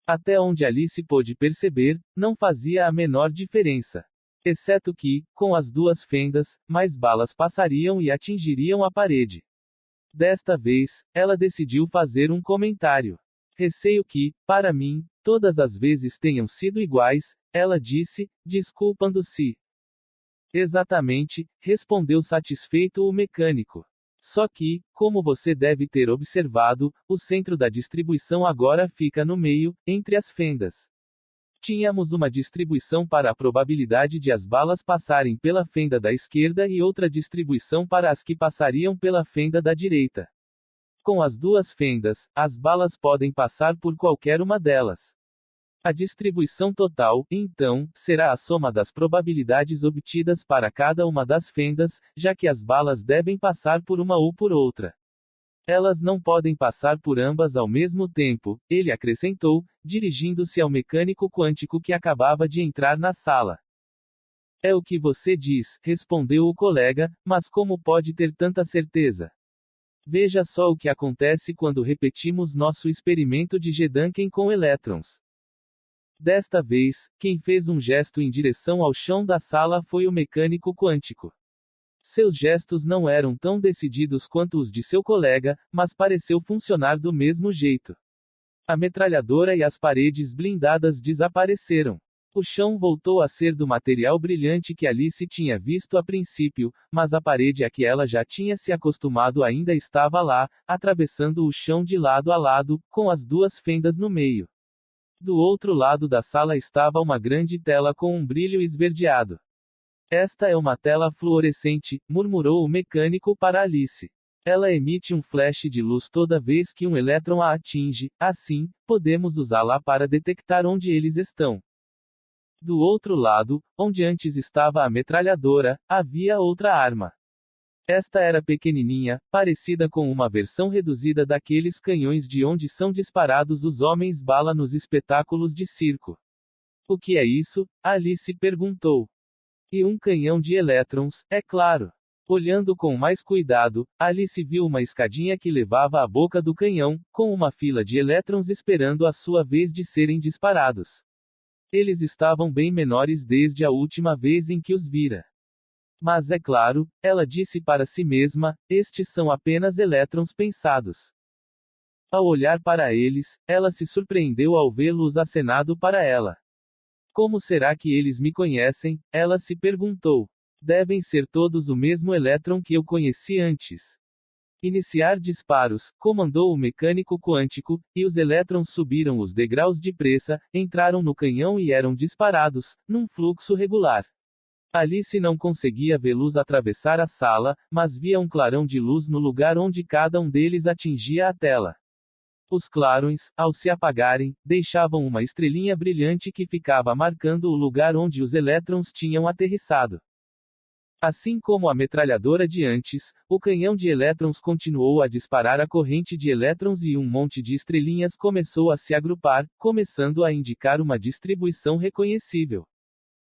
Até onde Alice pôde perceber, não fazia a menor diferença. Exceto que, com as duas fendas, mais balas passariam e atingiriam a parede. Desta vez, ela decidiu fazer um comentário. Receio que, para mim, todas as vezes tenham sido iguais, ela disse, desculpando-se. Exatamente, respondeu satisfeito o mecânico. Só que, como você deve ter observado, o centro da distribuição agora fica no meio, entre as fendas. Tínhamos uma distribuição para a probabilidade de as balas passarem pela fenda da esquerda e outra distribuição para as que passariam pela fenda da direita. Com as duas fendas, as balas podem passar por qualquer uma delas. A distribuição total, então, será a soma das probabilidades obtidas para cada uma das fendas, já que as balas devem passar por uma ou por outra. Elas não podem passar por ambas ao mesmo tempo, ele acrescentou, dirigindo-se ao mecânico quântico que acabava de entrar na sala. É o que você diz, respondeu o colega, mas como pode ter tanta certeza? Veja só o que acontece quando repetimos nosso experimento de Gedanken com elétrons. Desta vez, quem fez um gesto em direção ao chão da sala foi o mecânico quântico. Seus gestos não eram tão decididos quanto os de seu colega, mas pareceu funcionar do mesmo jeito. A metralhadora e as paredes blindadas desapareceram. O chão voltou a ser do material brilhante que Alice tinha visto a princípio, mas a parede a que ela já tinha se acostumado ainda estava lá, atravessando o chão de lado a lado, com as duas fendas no meio. Do outro lado da sala estava uma grande tela com um brilho esverdeado. Esta é uma tela fluorescente, murmurou o mecânico para Alice. Ela emite um flash de luz toda vez que um elétron a atinge, assim, podemos usá-la para detectar onde eles estão. Do outro lado, onde antes estava a metralhadora, havia outra arma. Esta era pequenininha, parecida com uma versão reduzida daqueles canhões de onde são disparados os homens-bala nos espetáculos de circo. O que é isso? Alice perguntou. E um canhão de elétrons, é claro. Olhando com mais cuidado, Alice viu uma escadinha que levava à boca do canhão, com uma fila de elétrons esperando a sua vez de serem disparados. Eles estavam bem menores desde a última vez em que os vira. Mas é claro, ela disse para si mesma, estes são apenas elétrons pensados. Ao olhar para eles, ela se surpreendeu ao vê-los acenado para ela. Como será que eles me conhecem? Ela se perguntou. Devem ser todos o mesmo elétron que eu conheci antes. Iniciar disparos, comandou o mecânico quântico, e os elétrons subiram os degraus de pressa, entraram no canhão e eram disparados, num fluxo regular. Alice não conseguia vê-los atravessar a sala, mas via um clarão de luz no lugar onde cada um deles atingia a tela. Os clarões, ao se apagarem, deixavam uma estrelinha brilhante que ficava marcando o lugar onde os elétrons tinham aterrissado. Assim como a metralhadora de antes, o canhão de elétrons continuou a disparar a corrente de elétrons e um monte de estrelinhas começou a se agrupar, começando a indicar uma distribuição reconhecível.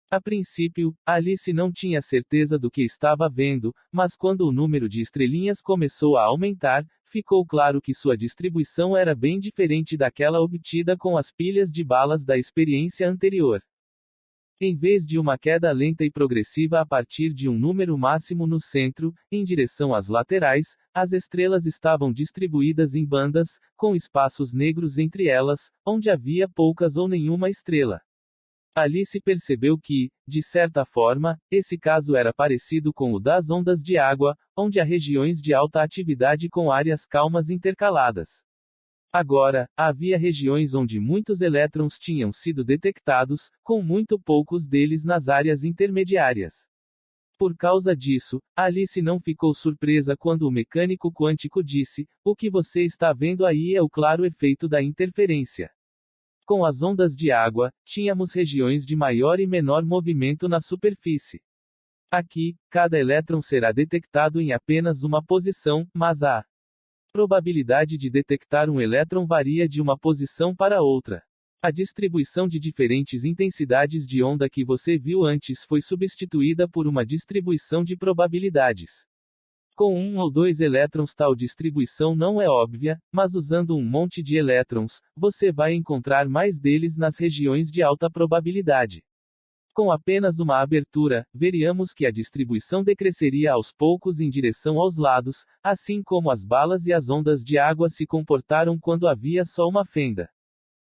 A princípio, Alice não tinha certeza do que estava vendo, mas quando o número de estrelinhas começou a aumentar, ficou claro que sua distribuição era bem diferente daquela obtida com as pilhas de balas da experiência anterior. Em vez de uma queda lenta e progressiva a partir de um número máximo no centro, em direção às laterais, as estrelas estavam distribuídas em bandas, com espaços negros entre elas, onde havia poucas ou nenhuma estrela. Alice percebeu que, de certa forma, esse caso era parecido com o das ondas de água, onde há regiões de alta atividade com áreas calmas intercaladas. Agora, havia regiões onde muitos elétrons tinham sido detectados, com muito poucos deles nas áreas intermediárias. Por causa disso, Alice não ficou surpresa quando o mecânico quântico disse: "O que você está vendo aí é o claro efeito da interferência." Com as ondas de água, tínhamos regiões de maior e menor movimento na superfície. Aqui, cada elétron será detectado em apenas uma posição, mas a probabilidade de detectar um elétron varia de uma posição para outra. A distribuição de diferentes intensidades de onda que você viu antes foi substituída por uma distribuição de probabilidades. Com um ou dois elétrons tal distribuição não é óbvia, mas usando um monte de elétrons, você vai encontrar mais deles nas regiões de alta probabilidade. Com apenas uma abertura, veríamos que a distribuição decresceria aos poucos em direção aos lados, assim como as balas e as ondas de água se comportaram quando havia só uma fenda.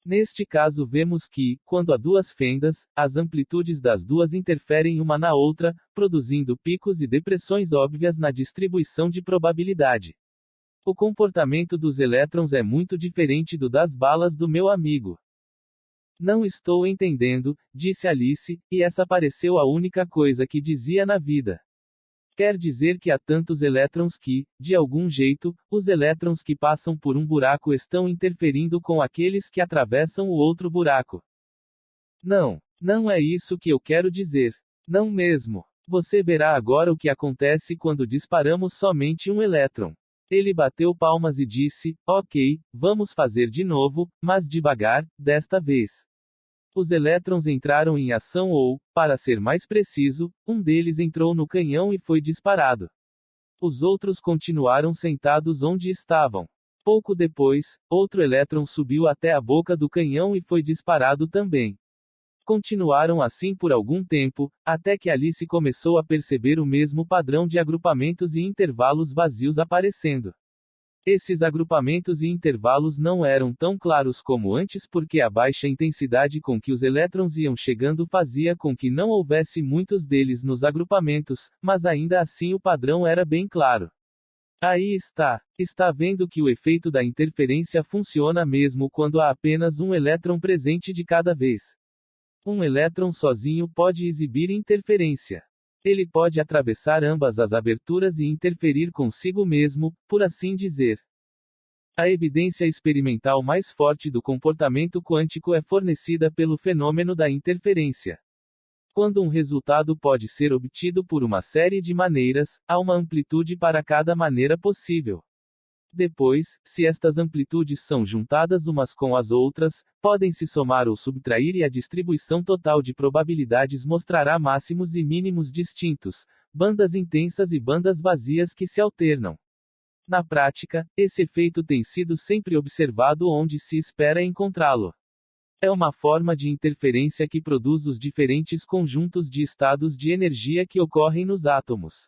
Neste caso vemos que, quando há duas fendas, as amplitudes das duas interferem uma na outra, produzindo picos e depressões óbvias na distribuição de probabilidade. O comportamento dos elétrons é muito diferente do das balas do meu amigo. Não estou entendendo, disse Alice, e essa pareceu a única coisa que dizia na vida. Quer dizer que há tantos elétrons que, de algum jeito, os elétrons que passam por um buraco estão interferindo com aqueles que atravessam o outro buraco. Não, não é isso que eu quero dizer. Não mesmo. Você verá agora o que acontece quando disparamos somente um elétron. Ele bateu palmas e disse: ok, vamos fazer de novo, mas devagar, desta vez. Os elétrons entraram em ação ou, para ser mais preciso, um deles entrou no canhão e foi disparado. Os outros continuaram sentados onde estavam. Pouco depois, outro elétron subiu até a boca do canhão e foi disparado também. Continuaram assim por algum tempo, até que Alice começou a perceber o mesmo padrão de agrupamentos e intervalos vazios aparecendo. Esses agrupamentos e intervalos não eram tão claros como antes porque a baixa intensidade com que os elétrons iam chegando fazia com que não houvesse muitos deles nos agrupamentos, mas ainda assim o padrão era bem claro. Aí está. Está vendo que o efeito da interferência funciona mesmo quando há apenas um elétron presente de cada vez. Um elétron sozinho pode exibir interferência. Ele pode atravessar ambas as aberturas e interferir consigo mesmo, por assim dizer. A evidência experimental mais forte do comportamento quântico é fornecida pelo fenômeno da interferência. Quando um resultado pode ser obtido por uma série de maneiras, há uma amplitude para cada maneira possível. Depois, se estas amplitudes são juntadas umas com as outras, podem se somar ou subtrair e a distribuição total de probabilidades mostrará máximos e mínimos distintos, bandas intensas e bandas vazias que se alternam. Na prática, esse efeito tem sido sempre observado onde se espera encontrá-lo. É uma forma de interferência que produz os diferentes conjuntos de estados de energia que ocorrem nos átomos.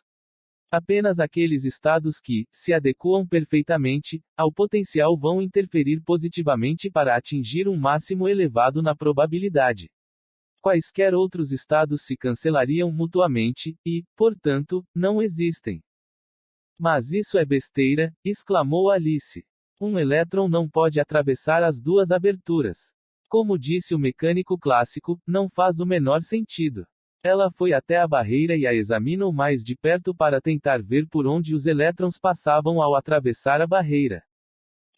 Apenas aqueles estados que, se adequam perfeitamente, ao potencial vão interferir positivamente para atingir um máximo elevado na probabilidade. Quaisquer outros estados se cancelariam mutuamente, e, portanto, não existem. Mas isso é besteira, exclamou Alice. Um elétron não pode atravessar as duas aberturas. Como disse o mecânico clássico, não faz o menor sentido. Ela foi até a barreira e a examinou mais de perto para tentar ver por onde os elétrons passavam ao atravessar a barreira.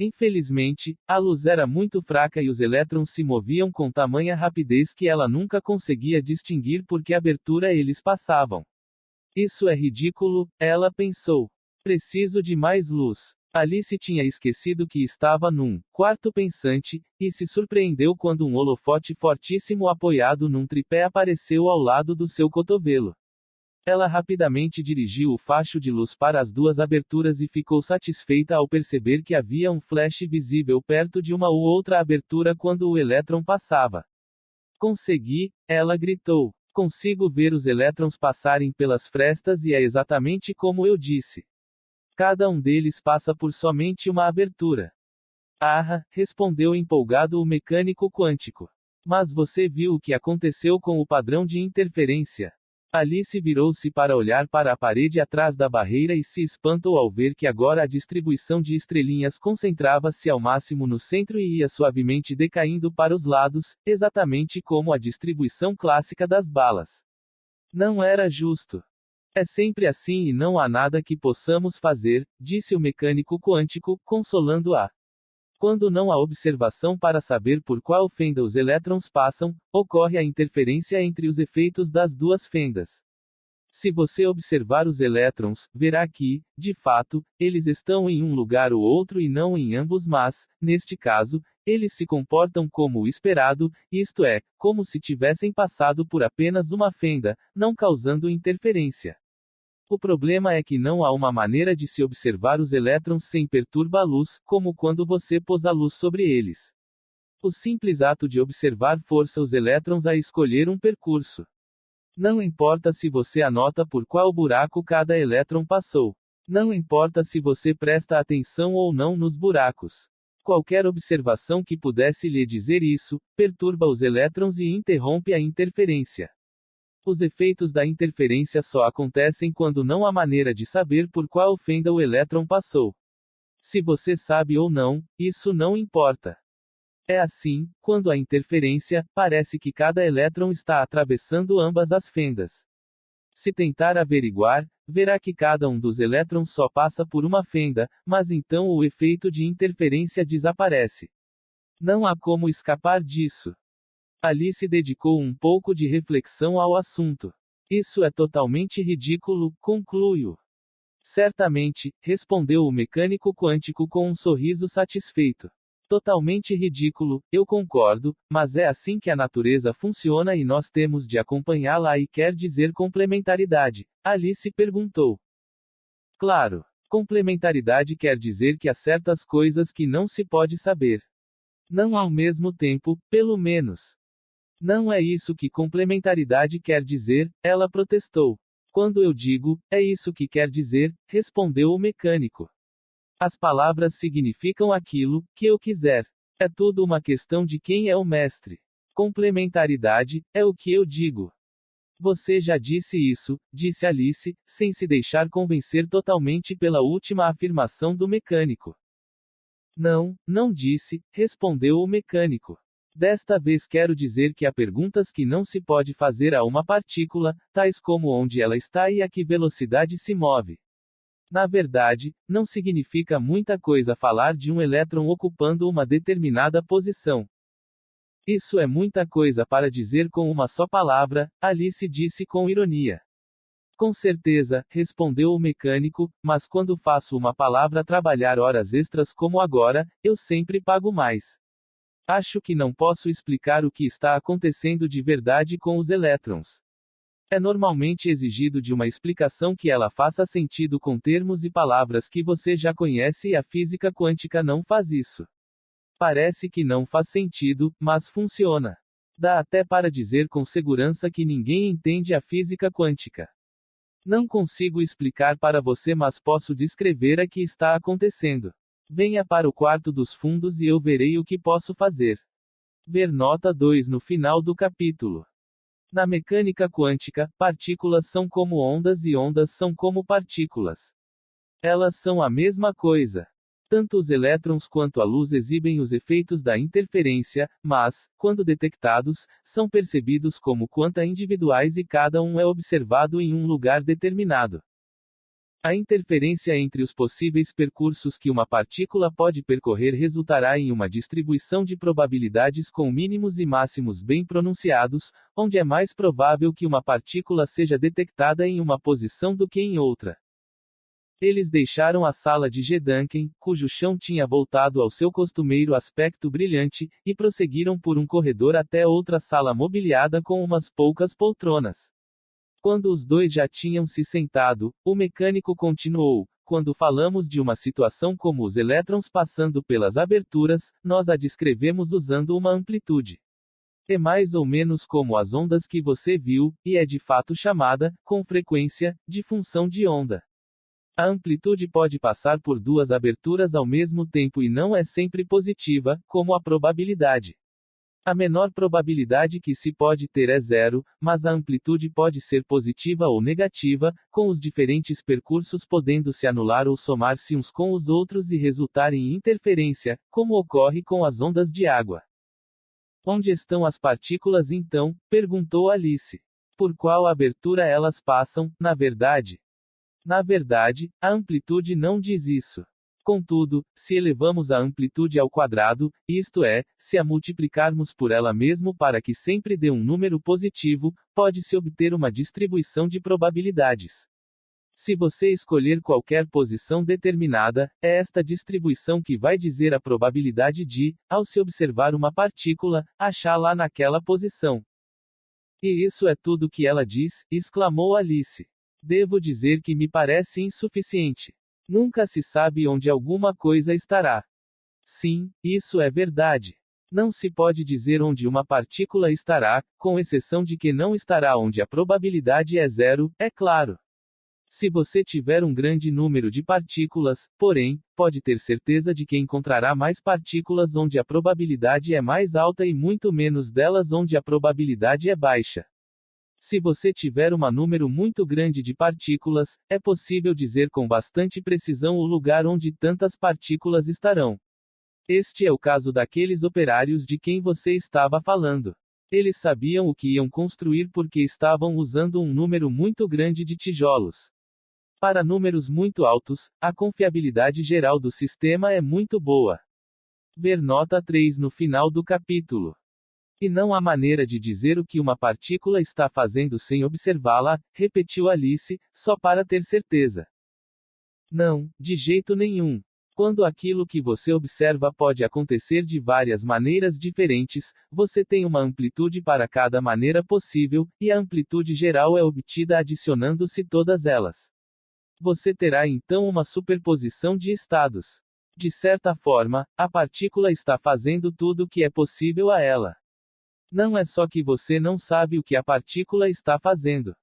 Infelizmente, a luz era muito fraca e os elétrons se moviam com tamanha rapidez que ela nunca conseguia distinguir por que abertura eles passavam. Isso é ridículo, ela pensou. Preciso de mais luz. Alice tinha esquecido que estava num quarto pensante, e se surpreendeu quando um holofote fortíssimo apoiado num tripé apareceu ao lado do seu cotovelo. Ela rapidamente dirigiu o facho de luz para as duas aberturas e ficou satisfeita ao perceber que havia um flash visível perto de uma ou outra abertura quando o elétron passava. Consegui, ela gritou. Consigo ver os elétrons passarem pelas frestas e é exatamente como eu disse. Cada um deles passa por somente uma abertura. Ah, respondeu empolgado o mecânico quântico. Mas você viu o que aconteceu com o padrão de interferência. Alice virou-se para olhar para a parede atrás da barreira e se espantou ao ver que agora a distribuição de estrelinhas concentrava-se ao máximo no centro e ia suavemente decaindo para os lados, exatamente como a distribuição clássica das balas. Não era justo. É sempre assim e não há nada que possamos fazer, disse o mecânico quântico, consolando-a. Quando não há observação para saber por qual fenda os elétrons passam, ocorre a interferência entre os efeitos das duas fendas. Se você observar os elétrons, verá que, de fato, eles estão em um lugar ou outro e não em ambos, mas, neste caso, eles se comportam como o esperado, isto é, como se tivessem passado por apenas uma fenda, não causando interferência. O problema é que não há uma maneira de se observar os elétrons sem perturbar a luz, como quando você pôs a luz sobre eles. O simples ato de observar força os elétrons a escolher um percurso. Não importa se você anota por qual buraco cada elétron passou. Não importa se você presta atenção ou não nos buracos. Qualquer observação que pudesse lhe dizer isso, perturba os elétrons e interrompe a interferência. Os efeitos da interferência só acontecem quando não há maneira de saber por qual fenda o elétron passou. Se você sabe ou não, isso não importa. É assim, quando há interferência, parece que cada elétron está atravessando ambas as fendas. Se tentar averiguar, verá que cada um dos elétrons só passa por uma fenda, mas então o efeito de interferência desaparece. Não há como escapar disso. Alice dedicou um pouco de reflexão ao assunto. Isso é totalmente ridículo, concluiu. Certamente, respondeu o mecânico quântico com um sorriso satisfeito. Totalmente ridículo, eu concordo, mas é assim que a natureza funciona e nós temos de acompanhá-la. E quer dizer complementaridade? Alice perguntou. Claro. Complementaridade quer dizer que há certas coisas que não se pode saber. Não ao mesmo tempo, pelo menos. Não é isso que complementaridade quer dizer, ela protestou. Quando eu digo, é isso que quer dizer, respondeu o mecânico. As palavras significam aquilo que eu quiser. É tudo uma questão de quem é o mestre. Complementaridade é o que eu digo. Você já disse isso, disse Alice, sem se deixar convencer totalmente pela última afirmação do mecânico. Não, não disse, respondeu o mecânico. Desta vez quero dizer que há perguntas que não se pode fazer a uma partícula, tais como onde ela está e a que velocidade se move. Na verdade, não significa muita coisa falar de um elétron ocupando uma determinada posição. Isso é muita coisa para dizer com uma só palavra, Alice disse com ironia. Com certeza, respondeu o mecânico, mas quando faço uma palavra trabalhar horas extras como agora, eu sempre pago mais. Acho que não posso explicar o que está acontecendo de verdade com os elétrons. É normalmente exigido de uma explicação que ela faça sentido com termos e palavras que você já conhece e a física quântica não faz isso. Parece que não faz sentido, mas funciona. Dá até para dizer com segurança que ninguém entende a física quântica. Não consigo explicar para você, mas posso descrever o que está acontecendo. Venha para o quarto dos fundos e eu verei o que posso fazer. Ver nota 2 no final do capítulo. Na mecânica quântica, partículas são como ondas e ondas são como partículas. Elas são a mesma coisa. Tanto os elétrons quanto a luz exibem os efeitos da interferência, mas, quando detectados, são percebidos como quanta individuais e cada um é observado em um lugar determinado. A interferência entre os possíveis percursos que uma partícula pode percorrer resultará em uma distribuição de probabilidades com mínimos e máximos bem pronunciados, onde é mais provável que uma partícula seja detectada em uma posição do que em outra. Eles deixaram a sala de Gedanken, cujo chão tinha voltado ao seu costumeiro aspecto brilhante, e prosseguiram por um corredor até outra sala mobiliada com umas poucas poltronas. Quando os dois já tinham se sentado, o mecânico continuou: quando falamos de uma situação como os elétrons passando pelas aberturas, nós a descrevemos usando uma amplitude. É mais ou menos como as ondas que você viu, e é de fato chamada, com frequência, de função de onda. A amplitude pode passar por duas aberturas ao mesmo tempo e não é sempre positiva, como a probabilidade. A menor probabilidade que se pode ter é zero, mas a amplitude pode ser positiva ou negativa, com os diferentes percursos podendo se anular ou somar-se uns com os outros e resultar em interferência, como ocorre com as ondas de água. Onde estão as partículas então? Perguntou Alice. Por qual abertura elas passam, na verdade? Na verdade, a amplitude não diz isso. Contudo, se elevamos a amplitude ao quadrado, isto é, se a multiplicarmos por ela mesmo para que sempre dê um número positivo, pode-se obter uma distribuição de probabilidades. Se você escolher qualquer posição determinada, é esta distribuição que vai dizer a probabilidade de, ao se observar uma partícula, achá-la naquela posição. E isso é tudo que ela diz, exclamou Alice. Devo dizer que me parece insuficiente. Nunca se sabe onde alguma coisa estará. Sim, isso é verdade. Não se pode dizer onde uma partícula estará, com exceção de que não estará onde a probabilidade é zero, é claro. Se você tiver um grande número de partículas, porém, pode ter certeza de que encontrará mais partículas onde a probabilidade é mais alta e muito menos delas onde a probabilidade é baixa. Se você tiver um número muito grande de partículas, é possível dizer com bastante precisão o lugar onde tantas partículas estarão. Este é o caso daqueles operários de quem você estava falando. Eles sabiam o que iam construir porque estavam usando um número muito grande de tijolos. Para números muito altos, a confiabilidade geral do sistema é muito boa. Ver nota 3 no final do capítulo. E não há maneira de dizer o que uma partícula está fazendo sem observá-la, repetiu Alice, só para ter certeza. Não, de jeito nenhum. Quando aquilo que você observa pode acontecer de várias maneiras diferentes, você tem uma amplitude para cada maneira possível, e a amplitude geral é obtida adicionando-se todas elas. Você terá então uma superposição de estados. De certa forma, a partícula está fazendo tudo o que é possível a ela. Não é só que você não sabe o que a partícula está fazendo.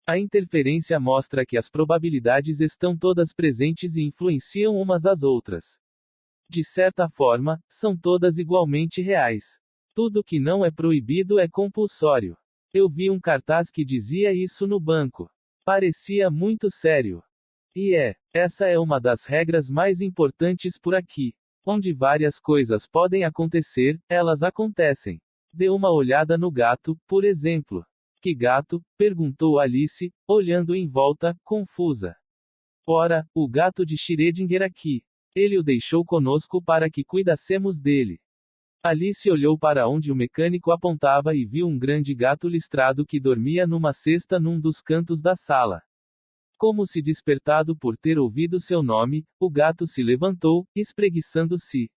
A interferência mostra que as probabilidades estão todas presentes e influenciam umas às outras. De certa forma, são todas igualmente reais. Tudo que não é proibido é compulsório. Eu vi um cartaz que dizia isso no banco. Parecia muito sério. E essa é uma das regras mais importantes por aqui. Onde várias coisas podem acontecer, elas acontecem. Dê uma olhada no gato, por exemplo. Que gato? Perguntou Alice, olhando em volta, confusa. Ora, o gato de Schrödinger aqui. Ele o deixou conosco para que cuidássemos dele. Alice olhou para onde o mecânico apontava e viu um grande gato listrado que dormia numa cesta num dos cantos da sala. Como se despertado por ter ouvido seu nome, o gato se levantou, espreguiçando-se.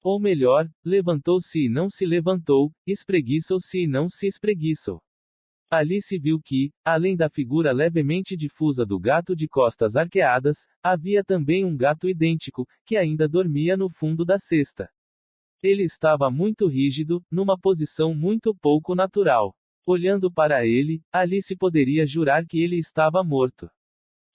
Ou melhor, levantou-se e não se levantou, espreguiçou-se e não se espreguiçou. Alice viu que, além da figura levemente difusa do gato de costas arqueadas, havia também um gato idêntico, que ainda dormia no fundo da cesta. Ele estava muito rígido, numa posição muito pouco natural. Olhando para ele, Alice poderia jurar que ele estava morto.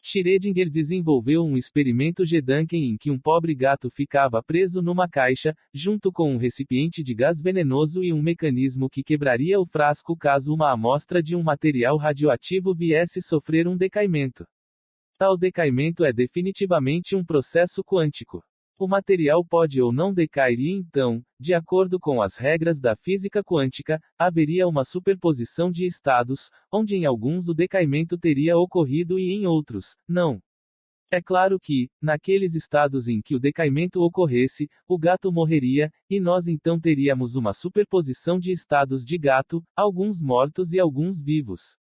Schrödinger desenvolveu um experimento Gedanken em que um pobre gato ficava preso numa caixa, junto com um recipiente de gás venenoso e um mecanismo que quebraria o frasco caso uma amostra de um material radioativo viesse sofrer um decaimento. Tal decaimento é definitivamente um processo quântico. O material pode ou não decair e então, de acordo com as regras da física quântica, haveria uma superposição de estados, onde em alguns o decaimento teria ocorrido e em outros, não. É claro que, naqueles estados em que o decaimento ocorresse, o gato morreria, e nós então teríamos uma superposição de estados de gato, alguns mortos e alguns vivos.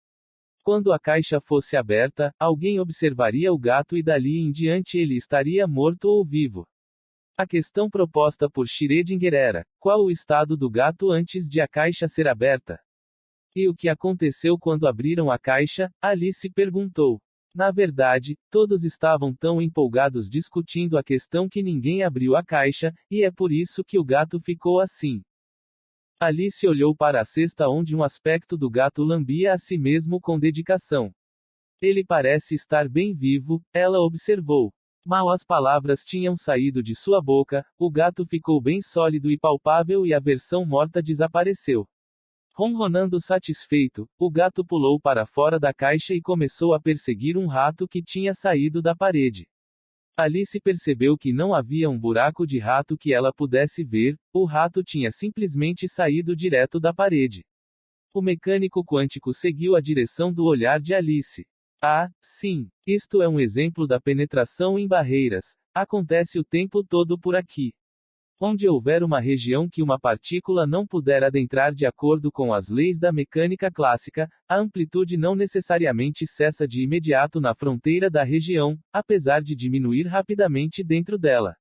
Quando a caixa fosse aberta, alguém observaria o gato e dali em diante ele estaria morto ou vivo. A questão proposta por Schrödinger era: qual o estado do gato antes de a caixa ser aberta? E o que aconteceu quando abriram a caixa? Alice perguntou. Na verdade, todos estavam tão empolgados discutindo a questão que ninguém abriu a caixa, e é por isso que o gato ficou assim. Alice olhou para a cesta onde um aspecto do gato lambia a si mesmo com dedicação. Ele parece estar bem vivo, ela observou. Mal as palavras tinham saído de sua boca, o gato ficou bem sólido e palpável e a versão morta desapareceu. Ronronando satisfeito, o gato pulou para fora da caixa e começou a perseguir um rato que tinha saído da parede. Alice percebeu que não havia um buraco de rato que ela pudesse ver, o rato tinha simplesmente saído direto da parede. O mecânico quântico seguiu a direção do olhar de Alice. Ah, sim, isto é um exemplo da penetração em barreiras. Acontece o tempo todo por aqui. Onde houver uma região que uma partícula não puder adentrar de acordo com as leis da mecânica clássica, a amplitude não necessariamente cessa de imediato na fronteira da região, apesar de diminuir rapidamente dentro dela.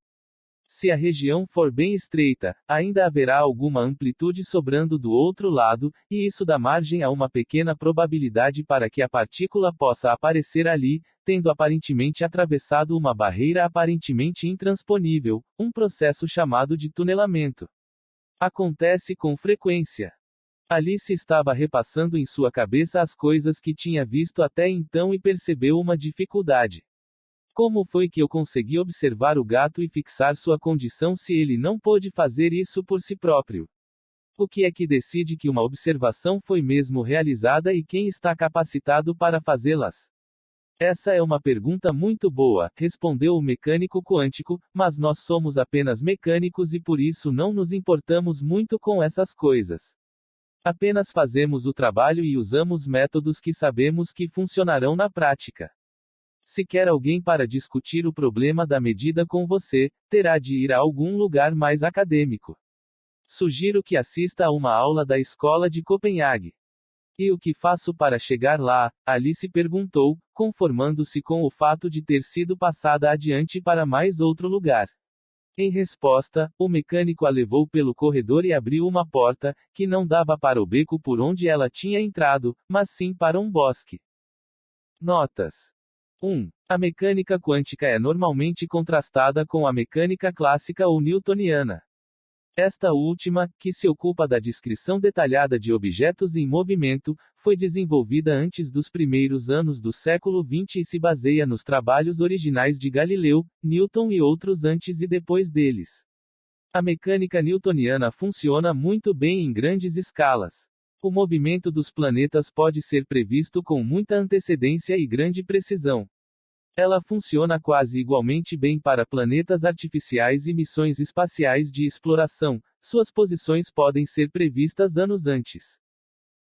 Se a região for bem estreita, ainda haverá alguma amplitude sobrando do outro lado, e isso dá margem a uma pequena probabilidade para que a partícula possa aparecer ali, tendo aparentemente atravessado uma barreira aparentemente intransponível, um processo chamado de tunelamento. Acontece com frequência. Alice estava repassando em sua cabeça as coisas que tinha visto até então e percebeu uma dificuldade. Como foi que eu consegui observar o gato e fixar sua condição se ele não pôde fazer isso por si próprio? O que é que decide que uma observação foi mesmo realizada e quem está capacitado para fazê-las? Essa é uma pergunta muito boa, respondeu o mecânico quântico, mas nós somos apenas mecânicos e por isso não nos importamos muito com essas coisas. Apenas fazemos o trabalho e usamos métodos que sabemos que funcionarão na prática. Se quer alguém para discutir o problema da medida com você, terá de ir a algum lugar mais acadêmico. Sugiro que assista a uma aula da escola de Copenhague. E o que faço para chegar lá? Alice perguntou, conformando-se com o fato de ter sido passada adiante para mais outro lugar. Em resposta, o mecânico a levou pelo corredor e abriu uma porta, que não dava para o beco por onde ela tinha entrado, mas sim para um bosque. Notas: 1. A mecânica quântica é normalmente contrastada com a mecânica clássica ou newtoniana. Esta última, que se ocupa da descrição detalhada de objetos em movimento, foi desenvolvida antes dos primeiros anos do século XX e se baseia nos trabalhos originais de Galileu, Newton e outros antes e depois deles. A mecânica newtoniana funciona muito bem em grandes escalas. O movimento dos planetas pode ser previsto com muita antecedência e grande precisão. Ela funciona quase igualmente bem para planetas artificiais e missões espaciais de exploração, suas posições podem ser previstas anos antes.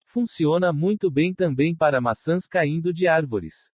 Funciona muito bem também para maçãs caindo de árvores.